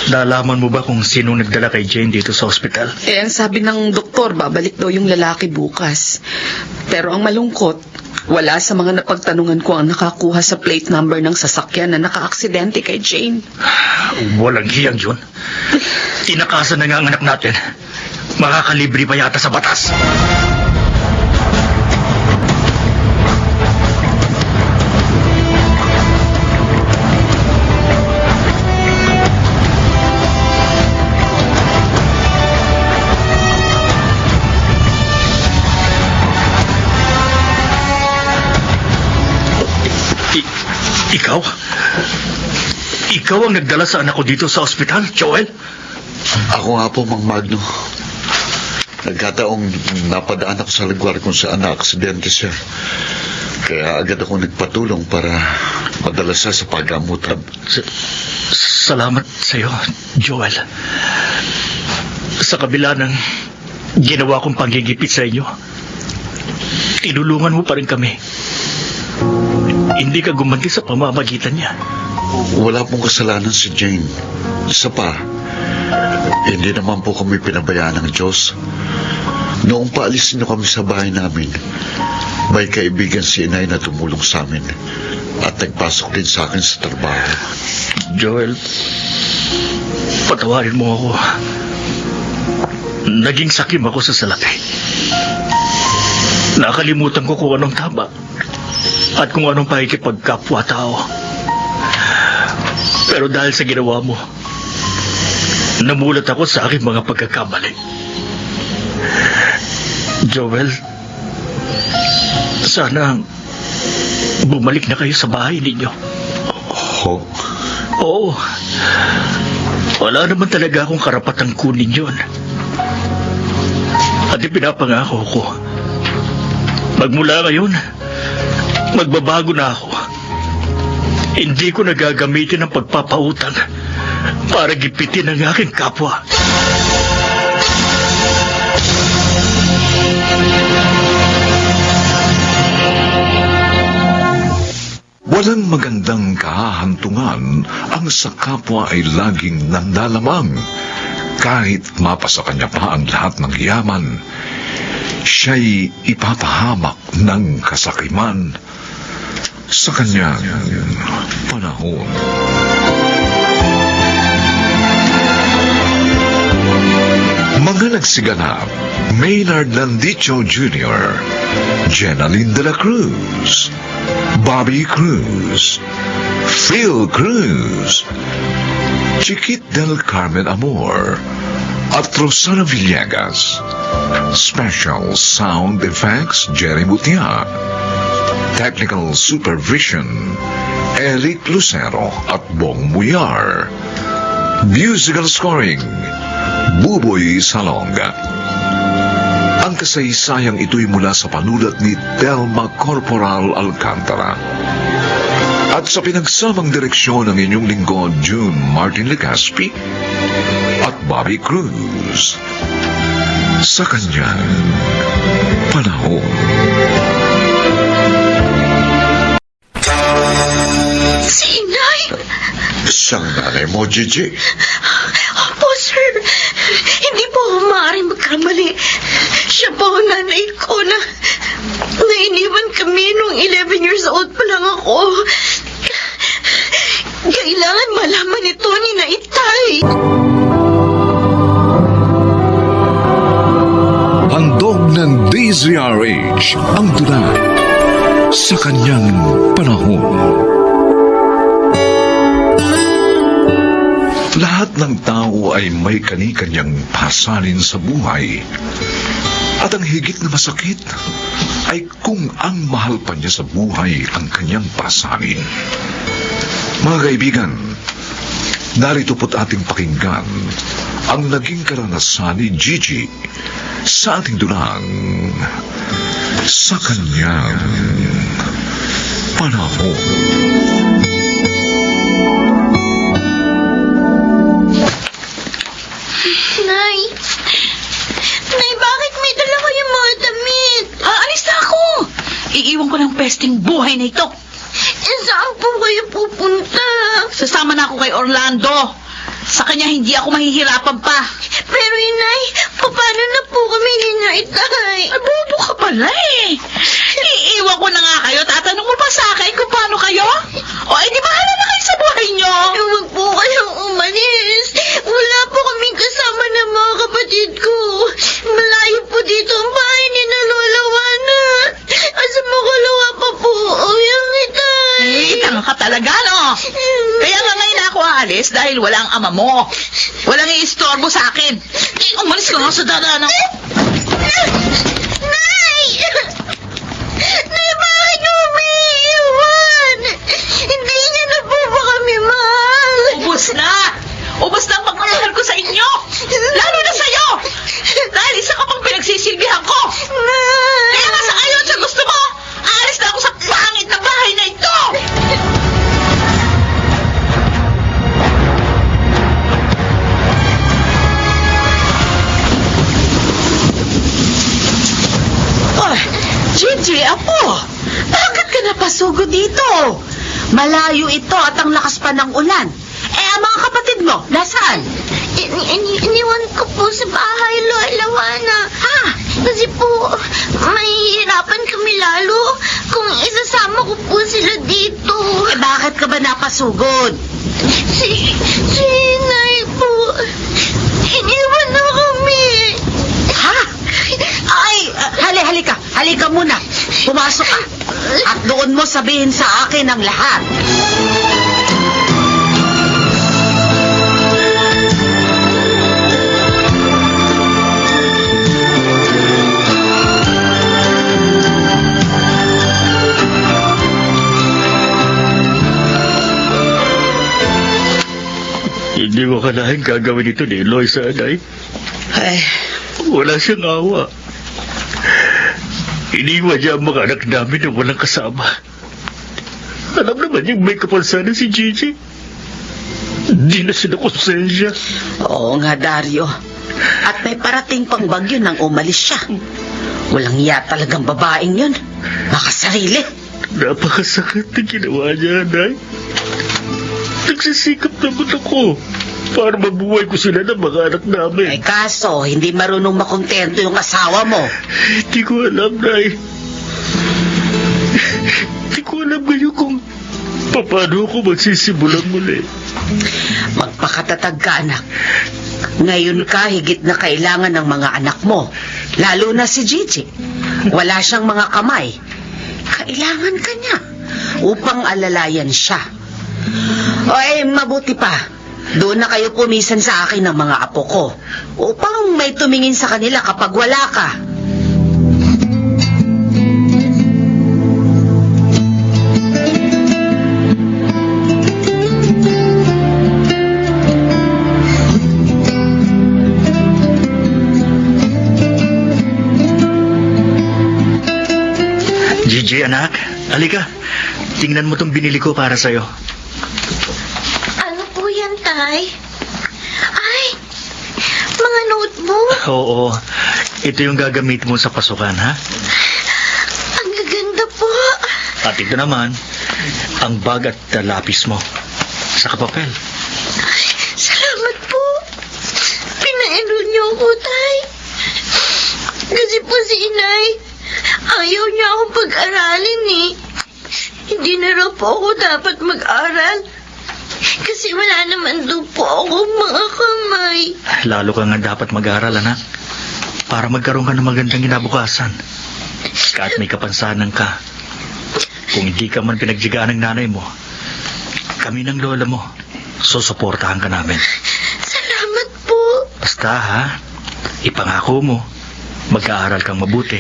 nalaman mo ba kung sino nagdala kay Jane dito sa ospital? Ang sabi ng doktor, babalik daw yung lalaki bukas. Pero ang malungkot, wala sa mga napagtanungan ko ang nakakuha sa plate number ng sasakyan na naka-aksidente kay Jane. Walang hiyang yun. Tinakasan na nga ang anak natin. Makakalibre pa yata sa batas. Ikaw? Ikaw ang nagdala sa anak ko dito sa ospital, Joel? Ako nga po, Mang Magno. Nagkataong napadaan ako sa lugar kung saan na-aksidente siya. Kaya agad ako nagpatulong para madala siya sa paggamutan. Salamat sa'yo, Joel. Sa kabila ng ginawa kong panggigipit sa inyo, tinulungan mo pa rin kami. Hindi ka gumanti sa pamamagitan niya. Wala pong kasalanan si Jane. Isa pa, hindi naman po kami pinabayaan ng Diyos. Noong paalis niyo kami sa bahay namin, may kaibigan si inay na tumulong sa amin at nagpasok din sa akin sa trabaho. Joel, patawarin mo ako. Naging sakim ako sa salapi. Nakalimutan ko kung anong tama at kung anong pakikipagkapwa-tao. Pero dahil sa ginawa mo, namulat ako sa aking mga pagkakamali. Joel, sana bumalik na kayo sa bahay ninyo. Oh, Oo. Wala naman talaga akong karapatang kunin yun. At ipinapangako ko, magmula ngayon, magbabago na ako. Hindi ko nagagamitin ang pagpapautang para gipitin ang aking kapwa. Walang magandang kahahantungan ang sa kapwa ay laging nandalamang. Kahit mapasa kanya pa ang lahat ng yaman, siya'y ipapahamak ng kasakiman sa kanyang panahon. Mga nagsiganap: Maynard Landicho Jr., Jenaline de la Cruz, Bobby Cruz, Phil Cruz, Chiquit del Carmen Amor, at Rosana Villegas. Special Sound Effects, Jerry Mutia. Technical Supervision, Eric Lucero at Bong Muyar. Musical Scoring, Buboy Salonga. Ang kasaysayang ito'y mula sa panulat ni Telma Corporal Alcantara. At sa pinagsamang direksyon ng inyong lingkod, June Martin Legaspi at Bobby Cruz. Sa kanyang panahon. Si Inay! siyang nanay mo, Gigi. Opo, sir. Hindi po ako maaaring magkamali. Siya po ang nanay ko na iniwan kami nung 11 years old pa lang ako. Kailangan malaman ito ni na Itay. Handog ng DZRH ang tula sa kanyang panahon. Lahat ng tao ay may kani-kanyang pasanin sa buhay. At ang higit na masakit ay kung ang mahal pa niya sa buhay ang kanyang pasanin. Mga kaibigan, narito po't ating pakinggan ang naging karanasan ni Gigi sa ating dulang sa kanyang panahon. Nay, bakit may dala kayong mga damit? Alis na ako! Iiwan ko ng pesting buhay na ito. Saan po kayo pupunta? Sasama na ako kay Orlando. Sa kanya hindi ako mahihirapan pa. Pero inay, paano na po kami ni Nay? Bobo ka pala eh. Iiwan ko na nga kayo. Tatanong mo pa sa akin kung paano kayo? O, di bahala na kayo sa buhay nyo. Huwag po kayong umalis. Wala po kaming kasama ng mga kapatid ko. Malayo po dito ang bahay ni Lola Juana. Asa makalawa pa po ang itay. Tanga ka talaga, no? Kaya nga ngayon ako aalis dahil walang ama mo. Walang iistorbo sa akin. Umalis ka nga sa dada, no? Nay! Nay, bakit umiiwan? Hindi niya na po ba kami mahal? Ubus na! Ubus na ang pagmamahal ko sa inyo! Lalo na sa'yo! Dahil isa ka pang pinagsisilbihan ko! Nay! Kaya nga sa ayon sa gusto mo, aalis na ako sa pangit na bahay na ito! Gigi, apo, bakit ka napasugod dito? Malayo ito at ang lakas pa ng ulan. Ang mga kapatid mo, nasaan? Iniwan ko po sa bahay, Lola Juana. Kasi po, mahihirapan kami lalo kung isasama ko po sila dito. Bakit ka ba napasugod? Si Nay po, iniwan na kami. Halika muna. Pumasok ka. At doon mo sabihin sa akin ang lahat. Hindi mo kanahin gagawin ito ni Eloy sa anay. Wala siyang awa. Iniwan niya ang mga anak namin na walang kasama. Alam naman yung may kapansanan si Gigi. Hindi na siya nakonsensya. Oo nga, Dario. At may parating pang bagyo nang umalis siya. Walang iya talagang babaeng yun. Makasarili. Napakasakit na ginawa niya, Nay. Nagsisikap naman ako para mabuhay ko sila ng mga anak namin. Kaso, hindi marunong makontento yung asawa mo. Hindi ko alam, Nay. Hindi ko alam ngayon kung paano ako magsisimulan muli. Magpakatatag ka, anak. Ngayon ka higit na kailangan ng mga anak mo. Lalo na si Gigi. Wala siyang mga kamay. Kailangan ka niya upang alalayan siya. Mabuti pa. Doon na kayo pumisan sa akin ng mga apo ko upang may tumingin sa kanila kapag wala ka. Gigi, anak. Halika. Tingnan mo tong binili ko para sa'yo. Ano po yan, Tay? Ay, mga notebook. Oo. Ito yung gagamit mo sa pasukan, ha? Ang gaganda po. At ito naman, ang bag at lapis mo. Sa papel. Ay, salamat po. Pina-enroll niyo ako, Tay. Kasi po si Inay, ayaw niya akong pag-aralin eh. Hindi na raw po ako dapat mag-aral. Kasi wala naman daw po ako mga kamay. Lalo ka nga dapat mag-aral, anak. Para magkaroon ka ng magandang kinabukasan. Kahit may kapansanan ka. Kung hindi ka man pinagjigaan ng nanay mo, kami ng lola mo, susuportahan ka namin. Salamat po. Basta ha, ipangako mo, mag-aaral kang mabuti.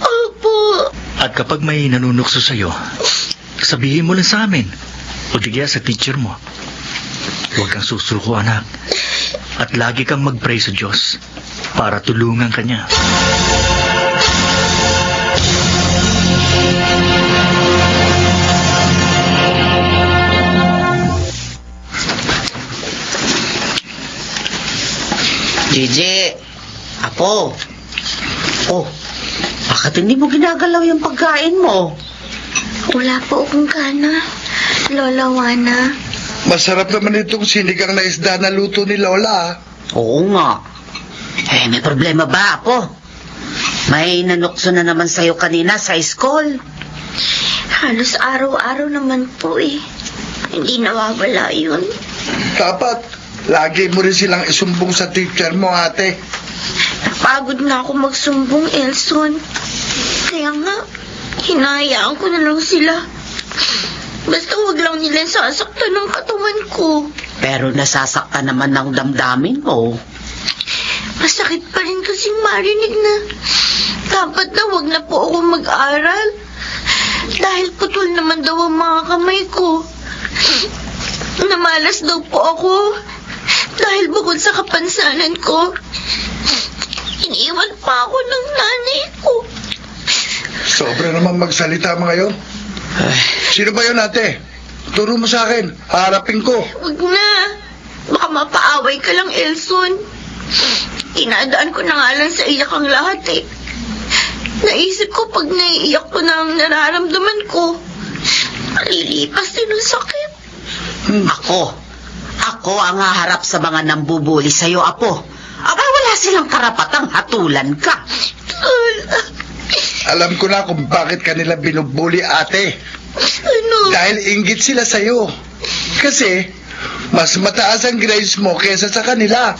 Opo. At kapag may nanunukso sa'yo, sabihin mo lang sa amin. O di kaya sa teacher mo. Huwag kang susuko, anak. At lagi kang mag-pray sa Diyos para tulungan ka niya. Gigi, Apo. Oh, bakit hindi mo ginagalaw yung pagkain mo? Wala po akong gana. Lola Juana. Masarap naman itong sinigang na isda na luto ni Lola. Oo nga. Eh, may problema ba, Apo? May nanukso na naman sa'yo kanina sa school. Halos araw-araw naman po eh. Hindi nawawala yun. Dapat, lagi mo rin silang isumbong sa teacher mo, ate. Napagod na ako magsumbong, Elson. Kaya nga, hinahayaan ko na lang sila. Basta wag lang nila sasaktan ng katawan ko. Pero nasasaktan naman ng damdamin mo. Masakit pa rin kasing marinig na dapat na wag na po ako mag-aral. Dahil putol naman daw ang mga kamay ko. Namalas daw po ako. Dahil bukod sa kapansanan ko, iniwan pa ako ng nanay ko. Sobra naman magsalita mga yun. Sino ba yun, ate? Turo mo sa akin. Harapin ko. Wag na. Baka mapaaway ka lang, Elson. Inadaan ko na nga lang sa iyak ang lahat eh. Naisip ko pag naiiyak ko na ang nararamdaman ko, malilipas din ang sakit. Ako ang haharap sa mga nambubuli sa'yo, Apo. Abay, wala silang karapatang hatulan ka. Alam ko na kung bakit kanila binubuli, ate. Ano? Dahil inggit sila sa'yo. Kasi, mas mataas ang grades mo kesa sa kanila.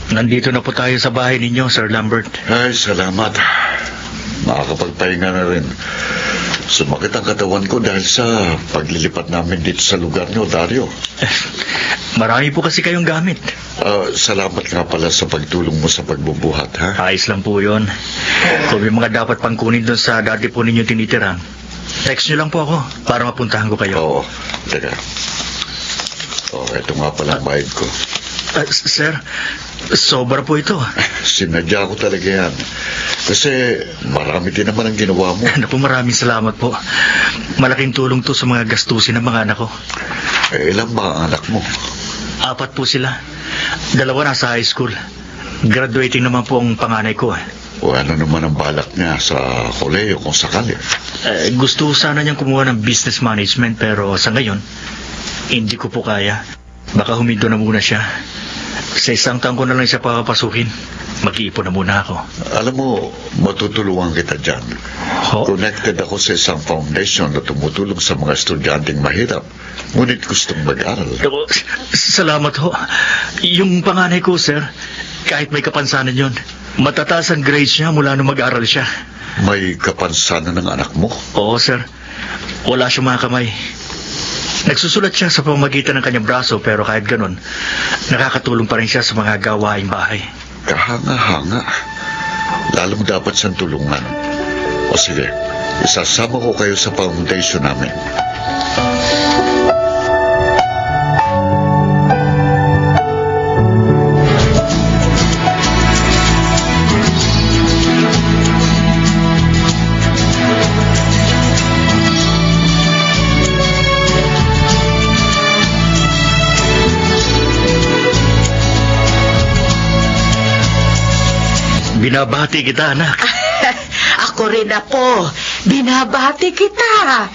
Nandito na po tayo sa bahay ninyo, Sir Lambert. Ay, salamat. Makakapagpahinga na rin. Sumakit ang katawan ko dahil sa paglilipat namin dito sa lugar niyo, Dario. Marami po kasi kayong gamit. Salamat nga pala sa pagtulong mo sa pagbubuhat, ha? Ayos lang po yun. Kung may mga dapat pang kunin doon sa dati po ninyo tinitirahan, text nyo lang po ako para mapuntahan ko kayo. Oo, teka. Ito nga pala ang bayad ko. Sir, sobra po ito. Sinadya ko talaga yan. Kasi marami din naman ang ginawa mo. Naku, maraming salamat po. Malaking tulong to sa mga gastusin ng mga anak ko. Ilan ba ang anak mo? 4 po sila. 2 nasa high school. Graduating naman po ang panganay ko. O ano naman ang balak niya sa koleyo kung sakali? Gusto sana niyang kumuha ng business management pero sa ngayon, hindi ko po kaya. Baka huminto na muna siya. Sa 1 taon ko na lang siya papapasukin. Mag-iipon na muna ako. Alam mo, matutulungan kita dyan. Ho? Connected ako sa isang foundation na tumutulong sa mga estudyanteng mahirap. Ngunit gustong mag-aral. Ako, salamat ho. Yung panganay ko, sir, kahit may kapansanan yun, matataas ang grades niya mula nung mag-aral siya. May kapansanan ng anak mo? Oo, sir. Wala siyang mga kamay. Nagsusulat siya sa pamamagitan ng kanyang braso pero kahit ganun, nakakatulong pa rin siya sa mga gawaing bahay. Kahanga-hanga. Lalong dapat siyang tulungan. O sige, isasama ko kayo sa foundation namin. Binabati kita, anak. Ako rin, Apo. Binabati kita.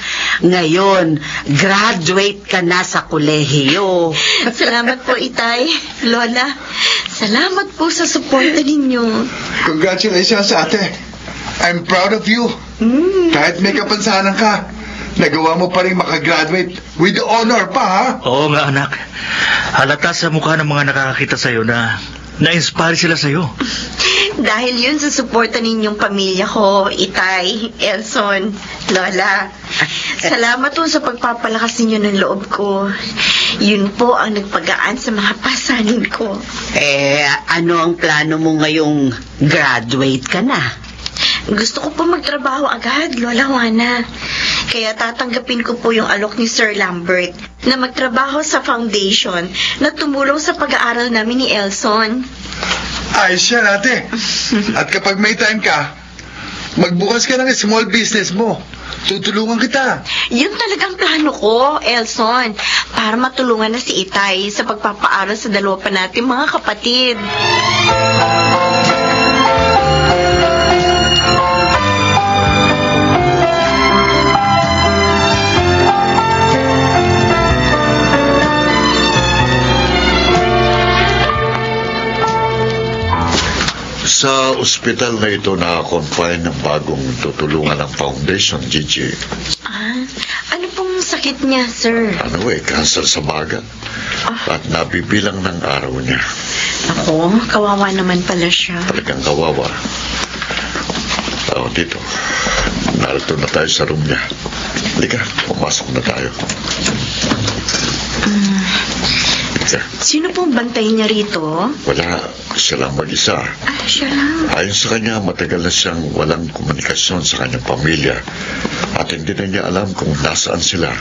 Ngayon, graduate ka na sa kolehiyo. Salamat po, Itay. Lola, salamat po sa suporta ninyo. Congratulations, ate. I'm proud of you. Kahit may kapansanan ka, Nagawa mo pa rin makagraduate with honor pa, ha? Oo nga, anak. Halata sa mukha ng mga nakakakita sa'yo na na-inspire sila sa'yo. Dahil yun sa suporta ninyong pamilya ko, Itay, Elson, Lola. Salamat po sa pagpapalakas ninyo ng loob ko. Yun po ang nagpagaan sa mga pasanin ko. Ano ang plano mo ngayong graduate ka na? Gusto ko po magtrabaho agad, Lola Juana. Kaya tatanggapin ko po yung alok ni Sir Lambert na magtrabaho sa foundation na tumulong sa pag-aaral namin ni Elson. Ayos yan, ate. At kapag may time ka, magbukas ka ng small business mo. Tutulungan kita. Yun talagang plano ko, Elson, para matulungan na si Itay sa pagpapaaral sa dalawa pa natin mga kapatid. Sa ospital na ito na-confine ng bagong tutulungan ng foundation, Gigi. Ano pong sakit niya, sir? Cancer sa baga. At nabibilang ng araw niya. Ako, kawawa naman pala siya. Talagang kawawa. Dito. Narito na tayo sa room niya. Halika, pumasok na tayo. Sino pong bantay niya rito? Wala, siya lang mag-isa. Siya lang. Ayon sa kanya, matagal na siyang walang komunikasyon sa kanyang pamilya. At hindi na niya alam kung nasaan sila.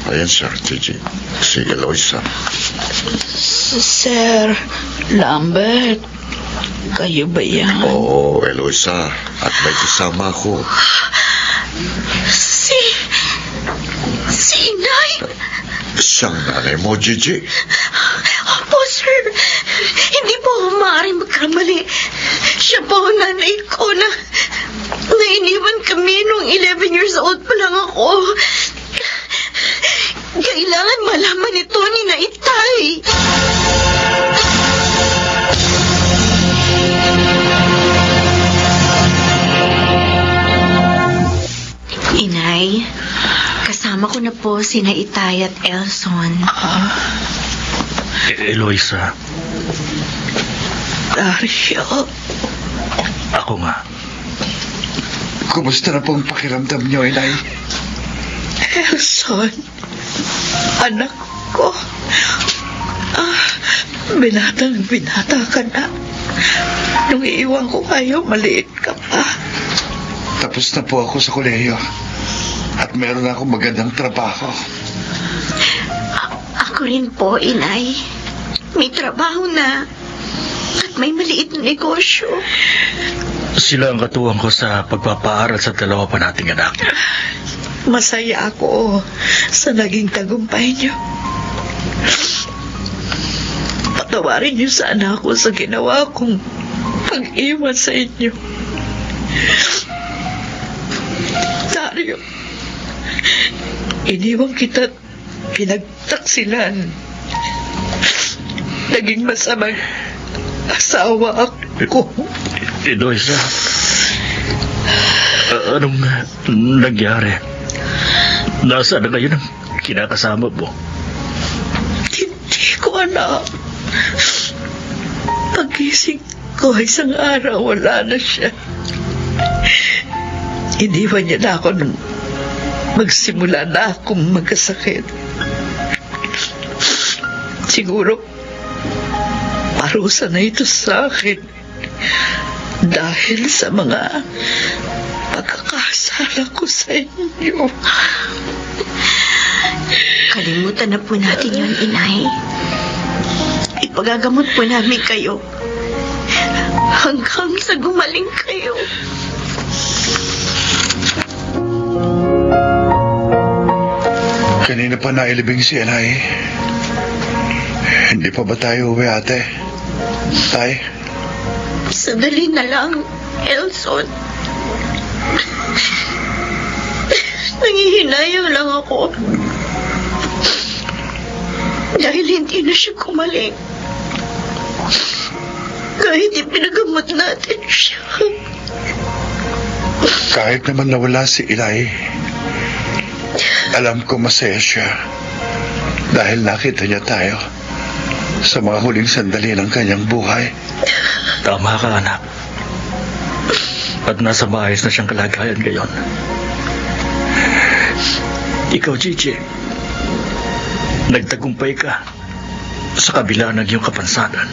Ayan siya, Gigi. Si Eloisa. Sir Lambert, kayo ba yan? Oo, Eloisa. At may kasama ako. Si Inay. Siyang nanay mo, Gigi. Opo, sir. Hindi po ako maaaring magkamali. Siya po ang nanay ko na iniwan kami nung 11 years old pa lang ako. Kailangan malaman ito ni na Itay. Inay, kasama ko na po sina Itay at Elson. Eloisa, Dario. ako nga. Kumusta na pong pakiramdam niyo, Inay? Elson, anak ko. Binata ka na. Nung iiwan ko kayo, maliit ka pa. Tapos na po ako sa kolehiyo. At meron akong magandang trabaho. Ako rin po, Inay. May trabaho na. At may maliit na negosyo. Sila ang katuwang ko sa pagpapaaral sa dalawa pa nating anak. Masaya ako sa naging tagumpay niyo. Patawarin niyo sana ako sa ginawa kong pag-iwan sa inyo. Dario, iniwan kita, pinagtaksilan. Naging masamang asawa ako. Eloisa, anong nangyari? Nasaan na ngayon ang kinakasama mo? Hindi ko alam. Pagising ko isang araw, wala na siya. Iniwan niya na ako nung magsimula na akong magkasakit. Siguro, parusa na ito sa akin dahil sa mga pagkakasala ko sa inyo. Kalimutan na po natin yun, Inay. Ipagagamot po namin kayo. Hanggang sa gumaling kayo. Kanina pa nailibing si Inay. Hindi pa ba tayo uwi, ate? Tay? Sandali na lang, Elson. Nangihinayang lang ako. Dahil hindi na siya kumaling. Kahit ipinagamot natin siya. Kahit naman nawala si Inay, Alam ko masaya siya dahil nakita niya tayo sa mga huling sandali ng kanyang buhay. Tama ka, anak. At nasa maayos na siyang kalagayan ngayon. Ikaw, Gigi, nagtagumpay ka sa kabila ng iyong kapansanan.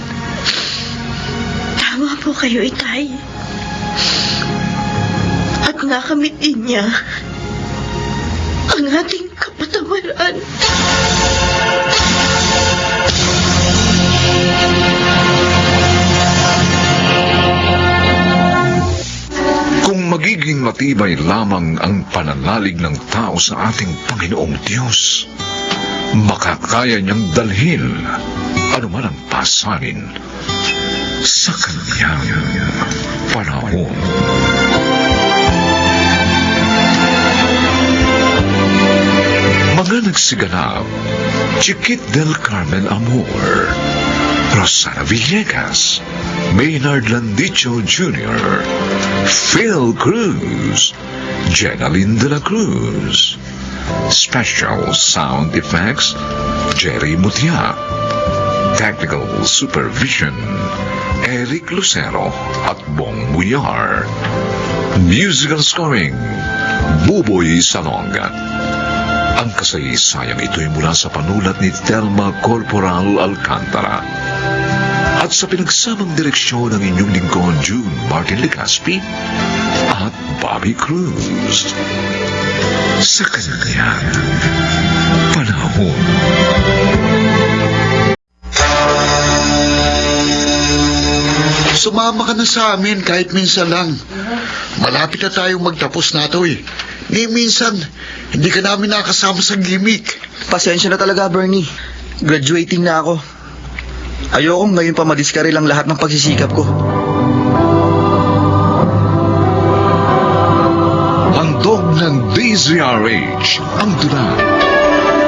Tama po kayo, Itay. At nakamit din niya ang ating kapatawaran. Kung magiging matibay lamang ang pananalig ng tao sa ating Panginoong Diyos, makakaya niyang dalhin anuman ang pasanin sa kanyang panahon. Mga nagsiganap, Chiquit del Carmen Amor, Rosana Villegas, Maynard Landicho Jr., Phil Cruz, Jenaline de la Cruz. Special Sound Effects, Jerry Mutia. Technical Supervision, Eric Lucero at Bong Muyar. Musical Scoring, Buboy Salonga. Ang kasaysayang ito'y mula sa panulat ni Telma Corporal Alcantara at sa pinagsamang direksyon ng inyong lingkod June Martin Legaspi at Bobby Cruz. Sa kanyang panahon. Sumama ka na sa amin kahit minsan lang. Malapit na tayong magtapos na ito eh. Ni minsan, hindi ka namin nakasama sa gimmick. Pasensya na talaga, Bernie. Graduating na ako. Ayokong ngayon pa madiskaril ang lahat ng pagsisikap ko. Handog ng DZRH ang tula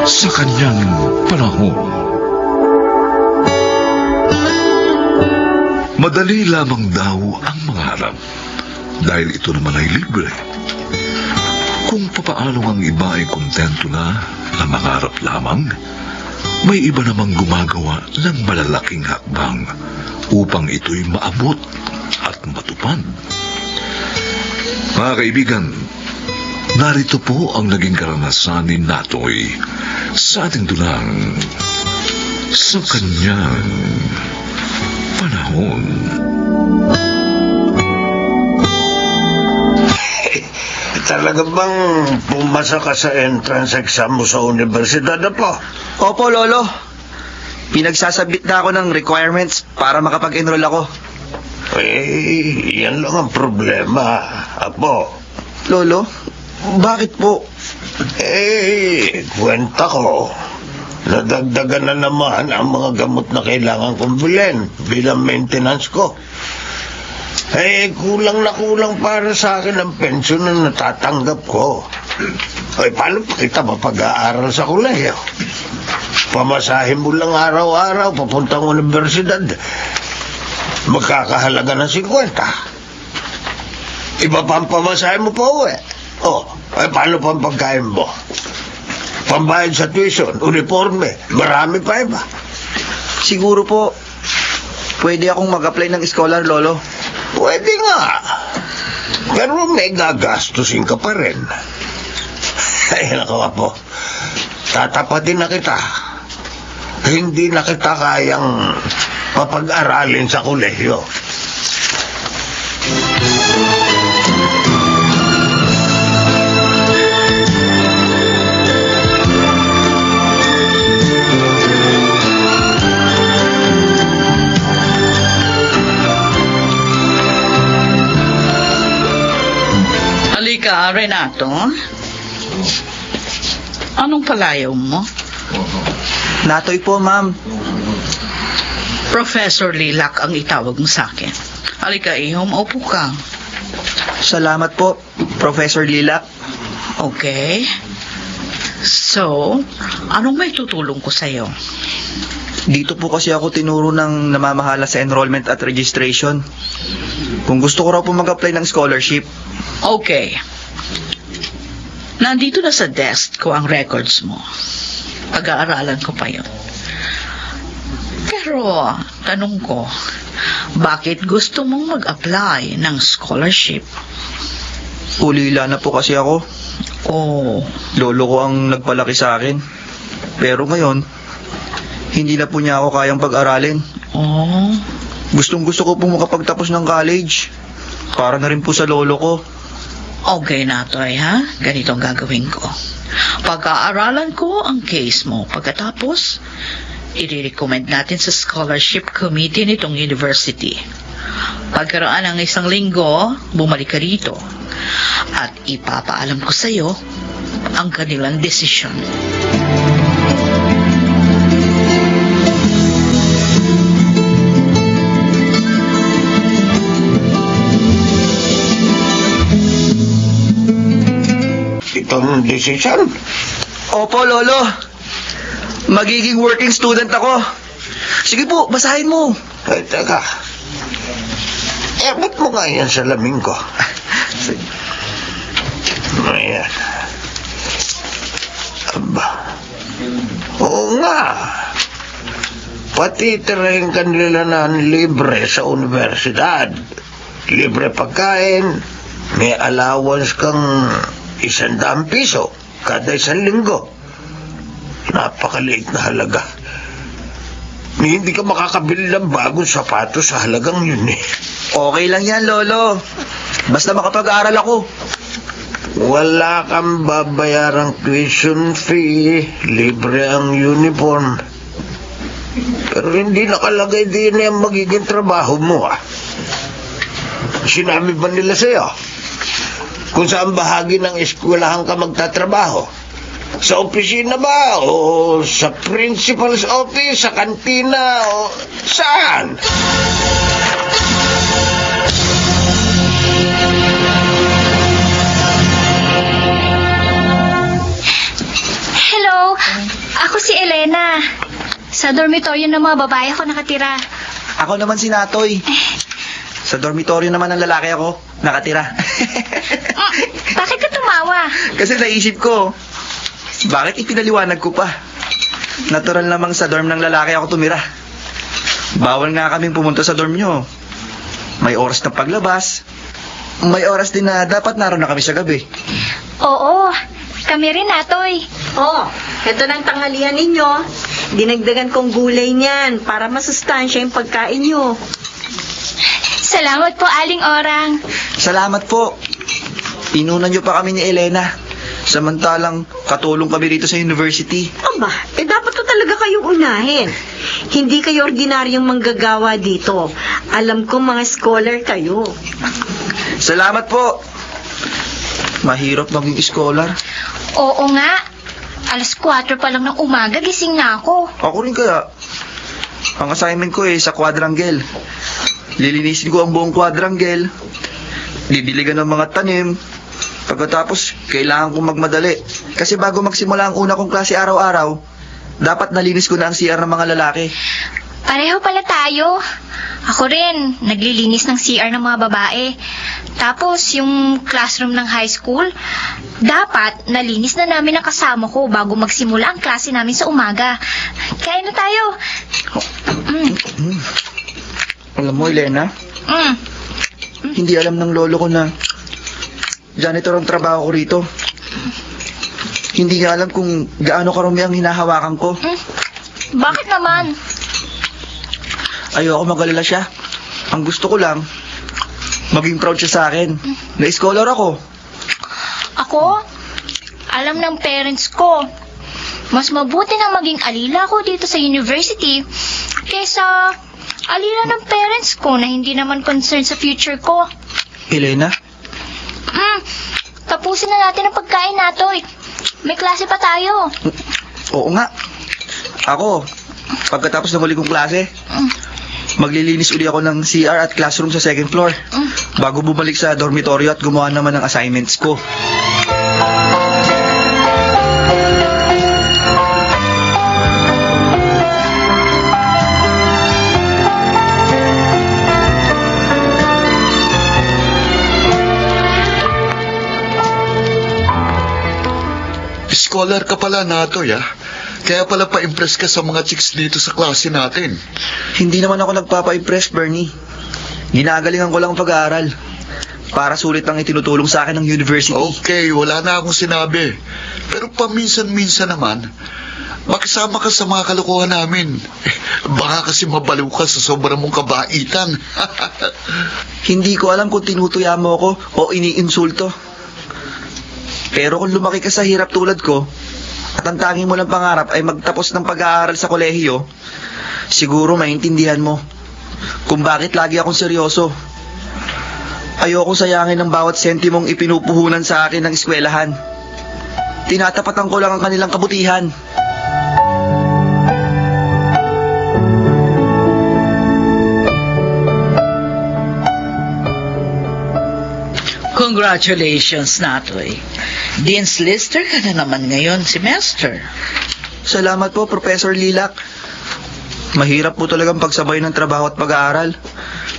sa kanyang panahon. Madali lamang daw ang mangarap dahil ito naman ay libre. Kung papaano ang iba ay kontento na mangarap lamang, may iba namang gumagawa ng malalaking hakbang upang ito'y maabot at matupad. Mga kaibigan, narito po ang naging karanasan ni Natoy sa ating dulang sa kanyang panahon. Talaga bang pumasa ka sa entrance exam mo sa universidad na po? Opo, Lolo. Pinagsasabit na ako ng requirements para makapag-enroll ako. Yan lang ang problema, Apo. Lolo, bakit po? Kwenta ko. Nadagdagan na naman ang mga gamot na kailangan kong bilhin bilang maintenance ko. Kulang na kulang para sa akin ang pensyon na natatanggap ko. Paano pa kita mapag-aaral sa kolehiyo? Pamasahin mo lang araw-araw papuntang universidad. Magkakahalaga ng 50. Iba pa ang pamasahin mo pa uwi. Paano pa ang pagkain mo? Pambayad sa tuition, uniforme, marami pa iba. Siguro po, pwede akong mag-apply ng scholar, Lolo. Pwede nga. Pero may gagastusin ka pa rin. Naku, Apo. Tatapatin na kita. Hindi na kita kayang papag-aralin sa kolehiyo. Halika, Renato. Anong palayaw mo? Natoy po, ma'am. Professor Lilac ang itawag mo sa akin. Halika, iho, maupo ka. Salamat po, Professor Lilac. Okay. So, anong may tutulong ko sa'yo? Dito po kasi ako tinuro ng namamahala sa enrollment at registration. Kung gusto ko raw po mag-apply ng scholarship. Okay. Nandito na sa desk ko ang records mo. Pag-aaralan ko pa yun. Pero, tanong ko, bakit gusto mong mag-apply ng scholarship? Ulila na po kasi ako. Oh, Lolo ko ang nagpalaki sa akin. Pero ngayon, hindi na po niya ako kayang pag-aralin. oh, Gustong gusto ko pong makapagtapos ng college. Para na rin po sa lolo ko. okay na, Toy, ha? Ganito ang gagawin ko. Pag-aaralan ko ang case mo. Pagkatapos, i-recommend natin sa scholarship committee nitong university. Pagkaraan ng 1 linggo, bumalik ka rito. At ipapaalam ko sa'yo ang kanilang desisyon. Itong desisyon. Opo, Lolo. Magiging working student ako. Sige po, basahin mo. Ay, teka. Ba't mo nga yan sa laming ko? Ayan. Aba. Oo nga. Pati tirahin kanila na libre sa universidad. Libre pagkain. May allowance kang 100 piso kada 1 linggo. Napakaliit na halaga. Hindi ka makakabili ng bagong sapatos sa halagang yun eh. Okay lang yan, Lolo. Basta makapag-aaral ako. Wala kang babayarang tuition fee. Libre ang uniform. Pero hindi nakalagay din na yung magiging trabaho mo, ah. Sinabi ba nila sa'yo? Kung saan bahagi ng eskwelahan ka magtatrabaho? Sa opisina ba? O sa principal's office? Sa kantina? O saan? Hello, ako si Elena. Sa dormitoryo ng mga babae ako nakatira. Ako naman si Natoy. Sa dormitoryo naman ng lalaki ako, nakatira. Bakit ka tumawa? Kasi naisip ko, bakit ipinaliwanag ko pa? Natural namang sa dorm ng lalaki ako tumira. Bawal nga kaming pumunta sa dorm nyo. May oras na paglabas. May oras din na dapat naroon na kami sa gabi. Oo, kami rin, Natoy. Oh, eto ng tanghalian ninyo. Dinagdagan kong gulay niyan para masustansya yung pagkain nyo. Salamat po, Aling Orang. Salamat po. Inunan nyo pa kami ni Elena. Samantalang katulong kami rito sa university. Aba, dapat to talaga kayong unahin. Hindi kayo ordinaryong manggagawa dito. Alam ko mga scholar kayo. Salamat po. Mahirap maging scholar. Oo nga. 4:00 pa lang ng umaga, gising na ako. Ako rin kaya. Ang assignment ko sa quadrangle. Lilinisin ko ang buong quadrangle. Didiligan ng mga tanim. Pagkatapos, kailangan kong magmadali. Kasi bago magsimula ang una kong klase araw-araw, dapat nalinis ko na ang CR ng mga lalaki. Pareho pala tayo. Ako rin, naglilinis ng CR ng mga babae. Tapos, yung classroom ng high school, dapat nalinis na namin ang kasama ko bago magsimula ang klase namin sa umaga. Kain na tayo. Alam mo, Elena, hindi alam ng lolo ko na janitor ang trabaho ko rito. Hindi niya alam kung gaano karumi ang hinahawakan ko. Bakit naman? Ayoko mag-alala siya. Ang gusto ko lang, maging proud siya sa akin. Na-scholar ako. Ako? Alam ng parents ko. Mas mabuti na maging alila ko dito sa university kesa alila ng parents ko na hindi naman concerned sa future ko. Elena? Tapusin na natin ang pagkain nato. May klase pa tayo. Oo nga. Ako, pagkatapos ng huli kong klase, maglilinis uli ako ng CR at classroom sa second floor bago bumalik sa dormitoryo at gumawa naman ng assignments ko. scholar ka pala, Natoy, ah. Kaya pala pa-impress ka sa mga chicks dito sa klase natin. Hindi naman ako nagpapa-impress, Bernie. Ginagalingan ko lang ang pag-aaral. Para sulit ang itinutulong sa akin ng university. Okay, wala na akong sinabi. Pero paminsan-minsan naman, makisama ka sa mga kalokohan namin. Baka kasi mabaliw ka sa sobrang mong kabaitan. Hindi ko alam kung tinutuya mo ako o iniinsulto. Pero kung lumaki ka sa hirap tulad ko, at ang tanging mo lang pangarap ay magtapos ng pag-aaral sa kolehiyo, siguro maintindihan mo kung bakit lagi akong seryoso. Ayokong sayangin ng bawat sentimong ipinupuhunan sa akin ng eskwelahan. Tinatapatan ko lang ang kanilang kabutihan. Congratulations, Natoy. Dean's Lister ka na naman ngayon semester. Salamat po, Professor Lilac. Mahirap po talagang pagsabay ng trabaho at pag-aaral.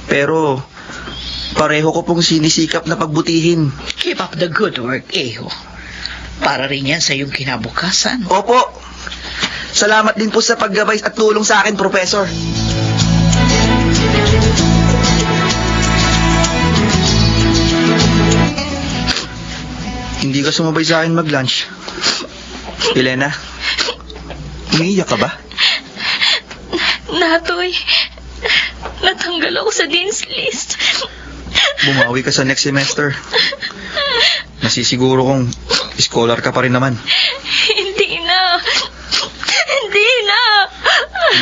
Pero pareho ko pong sinisikap na pagbutihin. Keep up the good work, Eho. Para rin yan sa iyong kinabukasan. Opo. Salamat din po sa paggabay at tulong sa akin, Professor. Hindi ka sumabay sa akin mag-lunch. Elena, umiiyak ka ba? Natoy, natanggal ako sa Dean's List. Bumawi ka sa next semester. Nasisiguro kong scholar ka pa rin naman. Hindi na. Hindi na.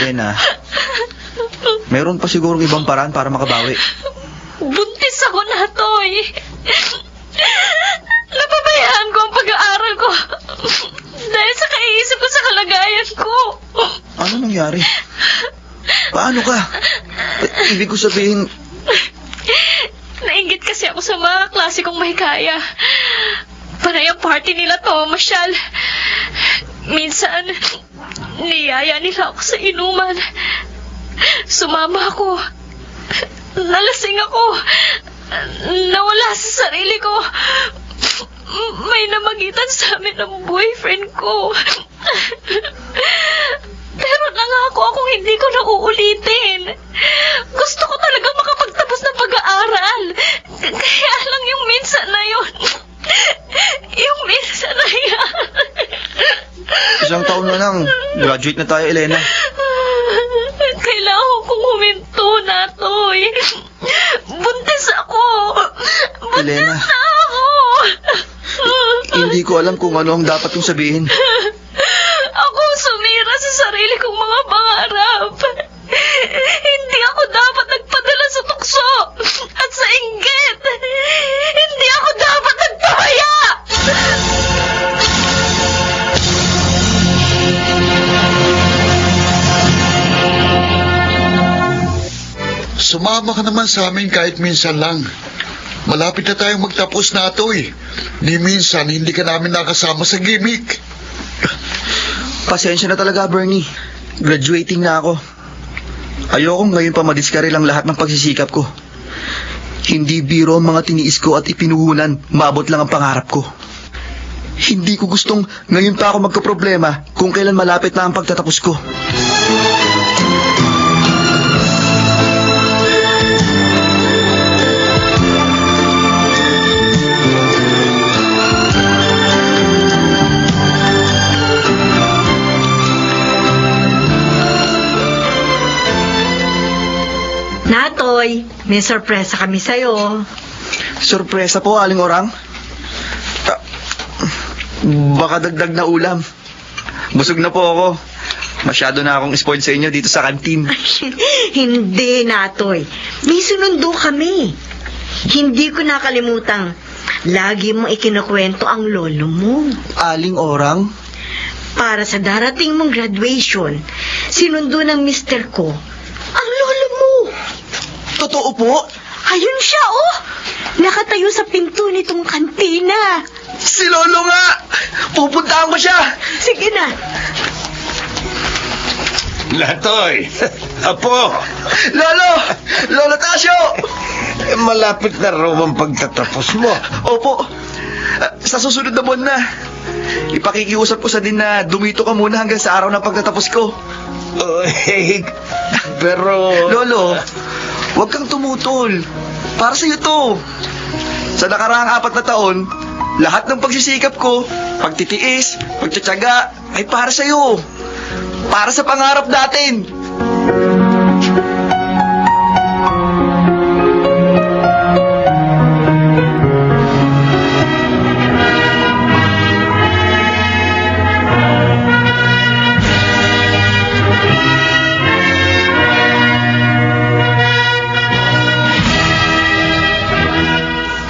Elena, meron pa sigurong ibang paraan para makabawi. Buntis ako, Natoy. Napabayaan ko ang pag-aaral ko. Dahil sa kaiisip ko sa kalagayan ko. Ano nangyari? Paano ka? Ibig ko sabihin, Nainggit kasi ako sa mga klase kong mahikaya. Panay ang party nila to, Masyal. Minsan, niyaya nila ako sa inuman. Sumama ako. Nalasing ako. Nawala sa sarili ko. May namagitan sa amin ng boyfriend ko. Pero nangako akong hindi ko na uulitin. Gusto ko talagang makapagtapos ng pag-aaral. Kaya lang yung minsan na yun. Yung minsan na yan. isang taon na lang, graduate na tayo, Elena. Kailangan kong huminto, Natoy. Buntis ako. Buntis Elena. na ako. Hindi ko alam kung ano ang dapat kong sabihin. Ako sumira sa sarili kong mga pangarap. Hindi ako dapat nagpadala sa tukso at sa inggit. Hindi ako dapat nagpabaya. Sumama ka naman sa amin kahit minsan lang. Malapit na tayong magtapos na ito eh. Ni minsan, hindi ka namin nakasama sa gimmick. Pasensya na talaga, Bernie. Graduating na ako. Ayokong ngayon pa madiskaril ang lahat ng pagsisikap ko. Hindi biro ang mga tiniis ko at ipinuhunan, maabot lang ang pangarap ko. Hindi ko gustong ngayon pa ako magkaproblema kung kailan malapit na ang pagtatapos ko. Natoy, may sorpresa kami sa'yo. Sorpresa po, Aling Orang. Baka dagdag na ulam. Busog na po ako. Masyado na akong spoiled sa inyo dito sa kantin. Hindi, Natoy. May sunundo kami. Hindi ko nakalimutang lagi mong ikinukwento ang lolo mo. Aling Orang? Para sa darating mong graduation, sinundo ng mister ko ang lolo mo. Totoo po? Ayun siya, oh! Nakatayo sa pinto nitong kantina. Si Lolo nga! Pupuntahan ko siya! Sige na. Natoy! Apo! Lolo! Lolo Tasyo! Malapit na raw ang pagtatapos mo. Opo. Sa susunod na buwan na. Ipakikiusap ko sa din na dumito ka muna hanggang sa araw ng pagtatapos ko. Pero... Lolo, huwag kang tumutol. Para sa'yo to. Sa nakaraang 4 na taon, lahat ng pagsisikap ko, pagtitiis, pagtsatsaga, ay para sa'yo. Para sa pangarap natin.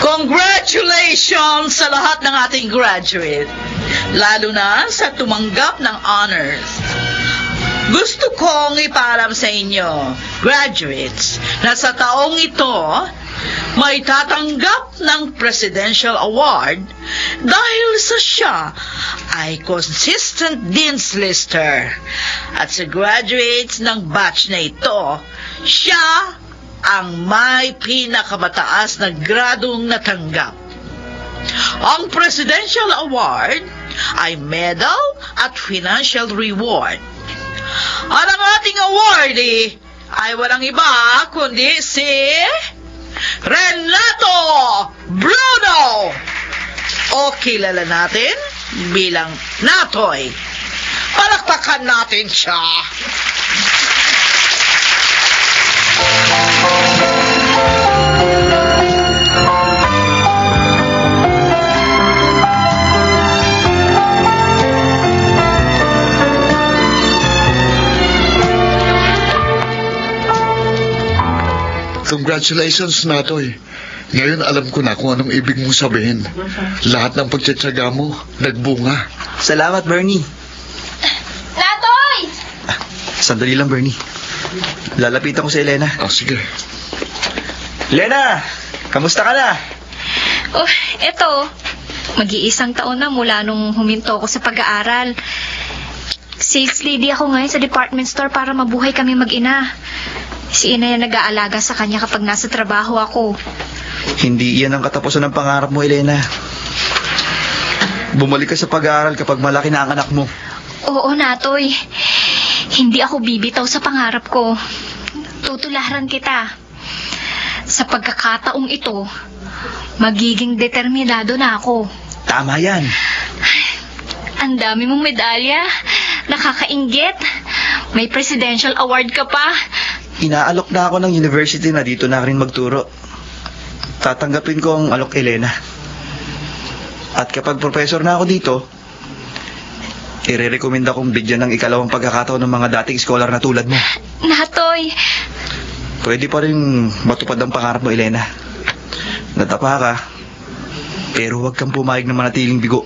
Congratulations sa lahat ng ating graduate, lalo na sa tumanggap ng honors. Gusto kong ipaalam sa inyo, graduates, na sa taong ito, may tatanggap ng Presidential Award dahil sa siya ay consistent Dean's Lister. At sa graduates ng batch na ito, siya ang may pinakamataas na gradong natanggap. Ang Presidential Award ay medal at financial reward. At ang ating awardee ay walang iba kundi si Renato Bruno, o kilala natin bilang Natoy. Palakpakan natin siya. Congratulations, Natoy. Ngayon alam ko na kung anong ibig mong sabihin. Lahat ng pagtsatsaga mo, nagbunga. Salamat, Bernie. Natoy! Sandali lang, Bernie. Lalapitan ko si Elena. Sige. Elena! Kamusta ka na? Oh, eto. Mag-iisang taon na mula nung huminto ako sa pag-aaral. Sales lady ako ngayon sa department store para mabuhay kami mag-ina. Si ina yung nag-aalaga sa kanya kapag nasa trabaho ako. Hindi iyan ang katapusan ng pangarap mo, Elena. Bumalik ka sa pag-aaral kapag malaki na ang anak mo. Oo, Natoy. Hindi ako bibitaw sa pangarap ko. Tutularan kita. Sa pagkakataong ito, magiging determinado na ako. Tama yan. Ang dami mong medalya. Nakakainggit. May presidential award ka pa. Inaalok na ako ng university na dito na rin magturo. Tatanggapin ko ang alok, Elena. At kapag professor na ako dito, irerekomenda kong bigyan ng ikalawang pagkakataon ng mga dating scholar na tulad mo. Natoy. Pwede pa rin matupad ang pangarap mo, Elena. Natapa ka, pero huwag kang pumayag na manatiling bigo.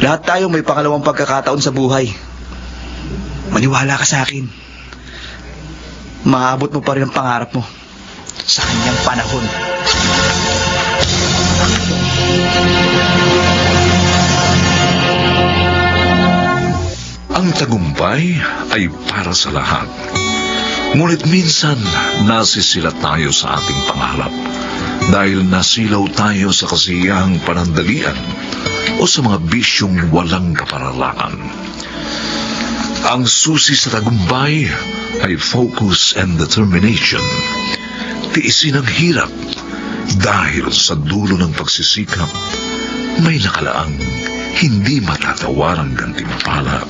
Lahat tayo may pangalawang pagkakataon sa buhay. Maniwala ka sa akin. Maabot mo pa rin ang pangarap mo sa kanyang panahon. Ang tagumpay ay para sa lahat. Ngunit minsan, nasisila tayo sa ating pangarap dahil nasilaw tayo sa kasiyahang panandalian o sa mga bisyong walang kaparalangan. Ang susi sa tagumpay ay focus and determination. Tiisin ang hirap dahil sa dulo ng pagsisikap may nakalaang hindi matatawarang gantimpala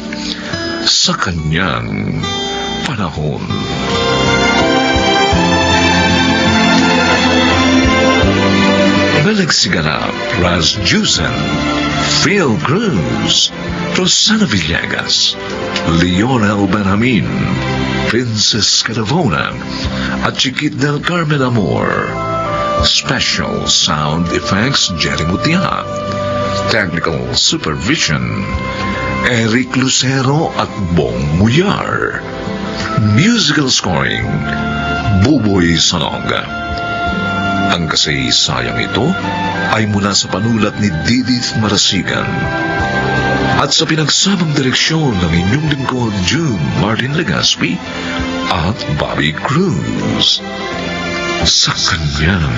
sa kanyang panahon. Nagsiganap Raz Jusen, Phil Cruz, Rosana Villegas, Lionel Benjamin, Princess Caravona, at Chiquit del Carmen Amor. Special Sound Effects Jerry Mutia. Technical Supervision Eric Lucero at Bong Muyar. Musical Scoring Buboy Sanoga. Ang kasaysayang ito ay mula sa panulat ni Didith Marasigan at sa pinagsamang direksyon ng inyong lingkod June Martin Legaspi at Bobby Cruz. Sa kanyang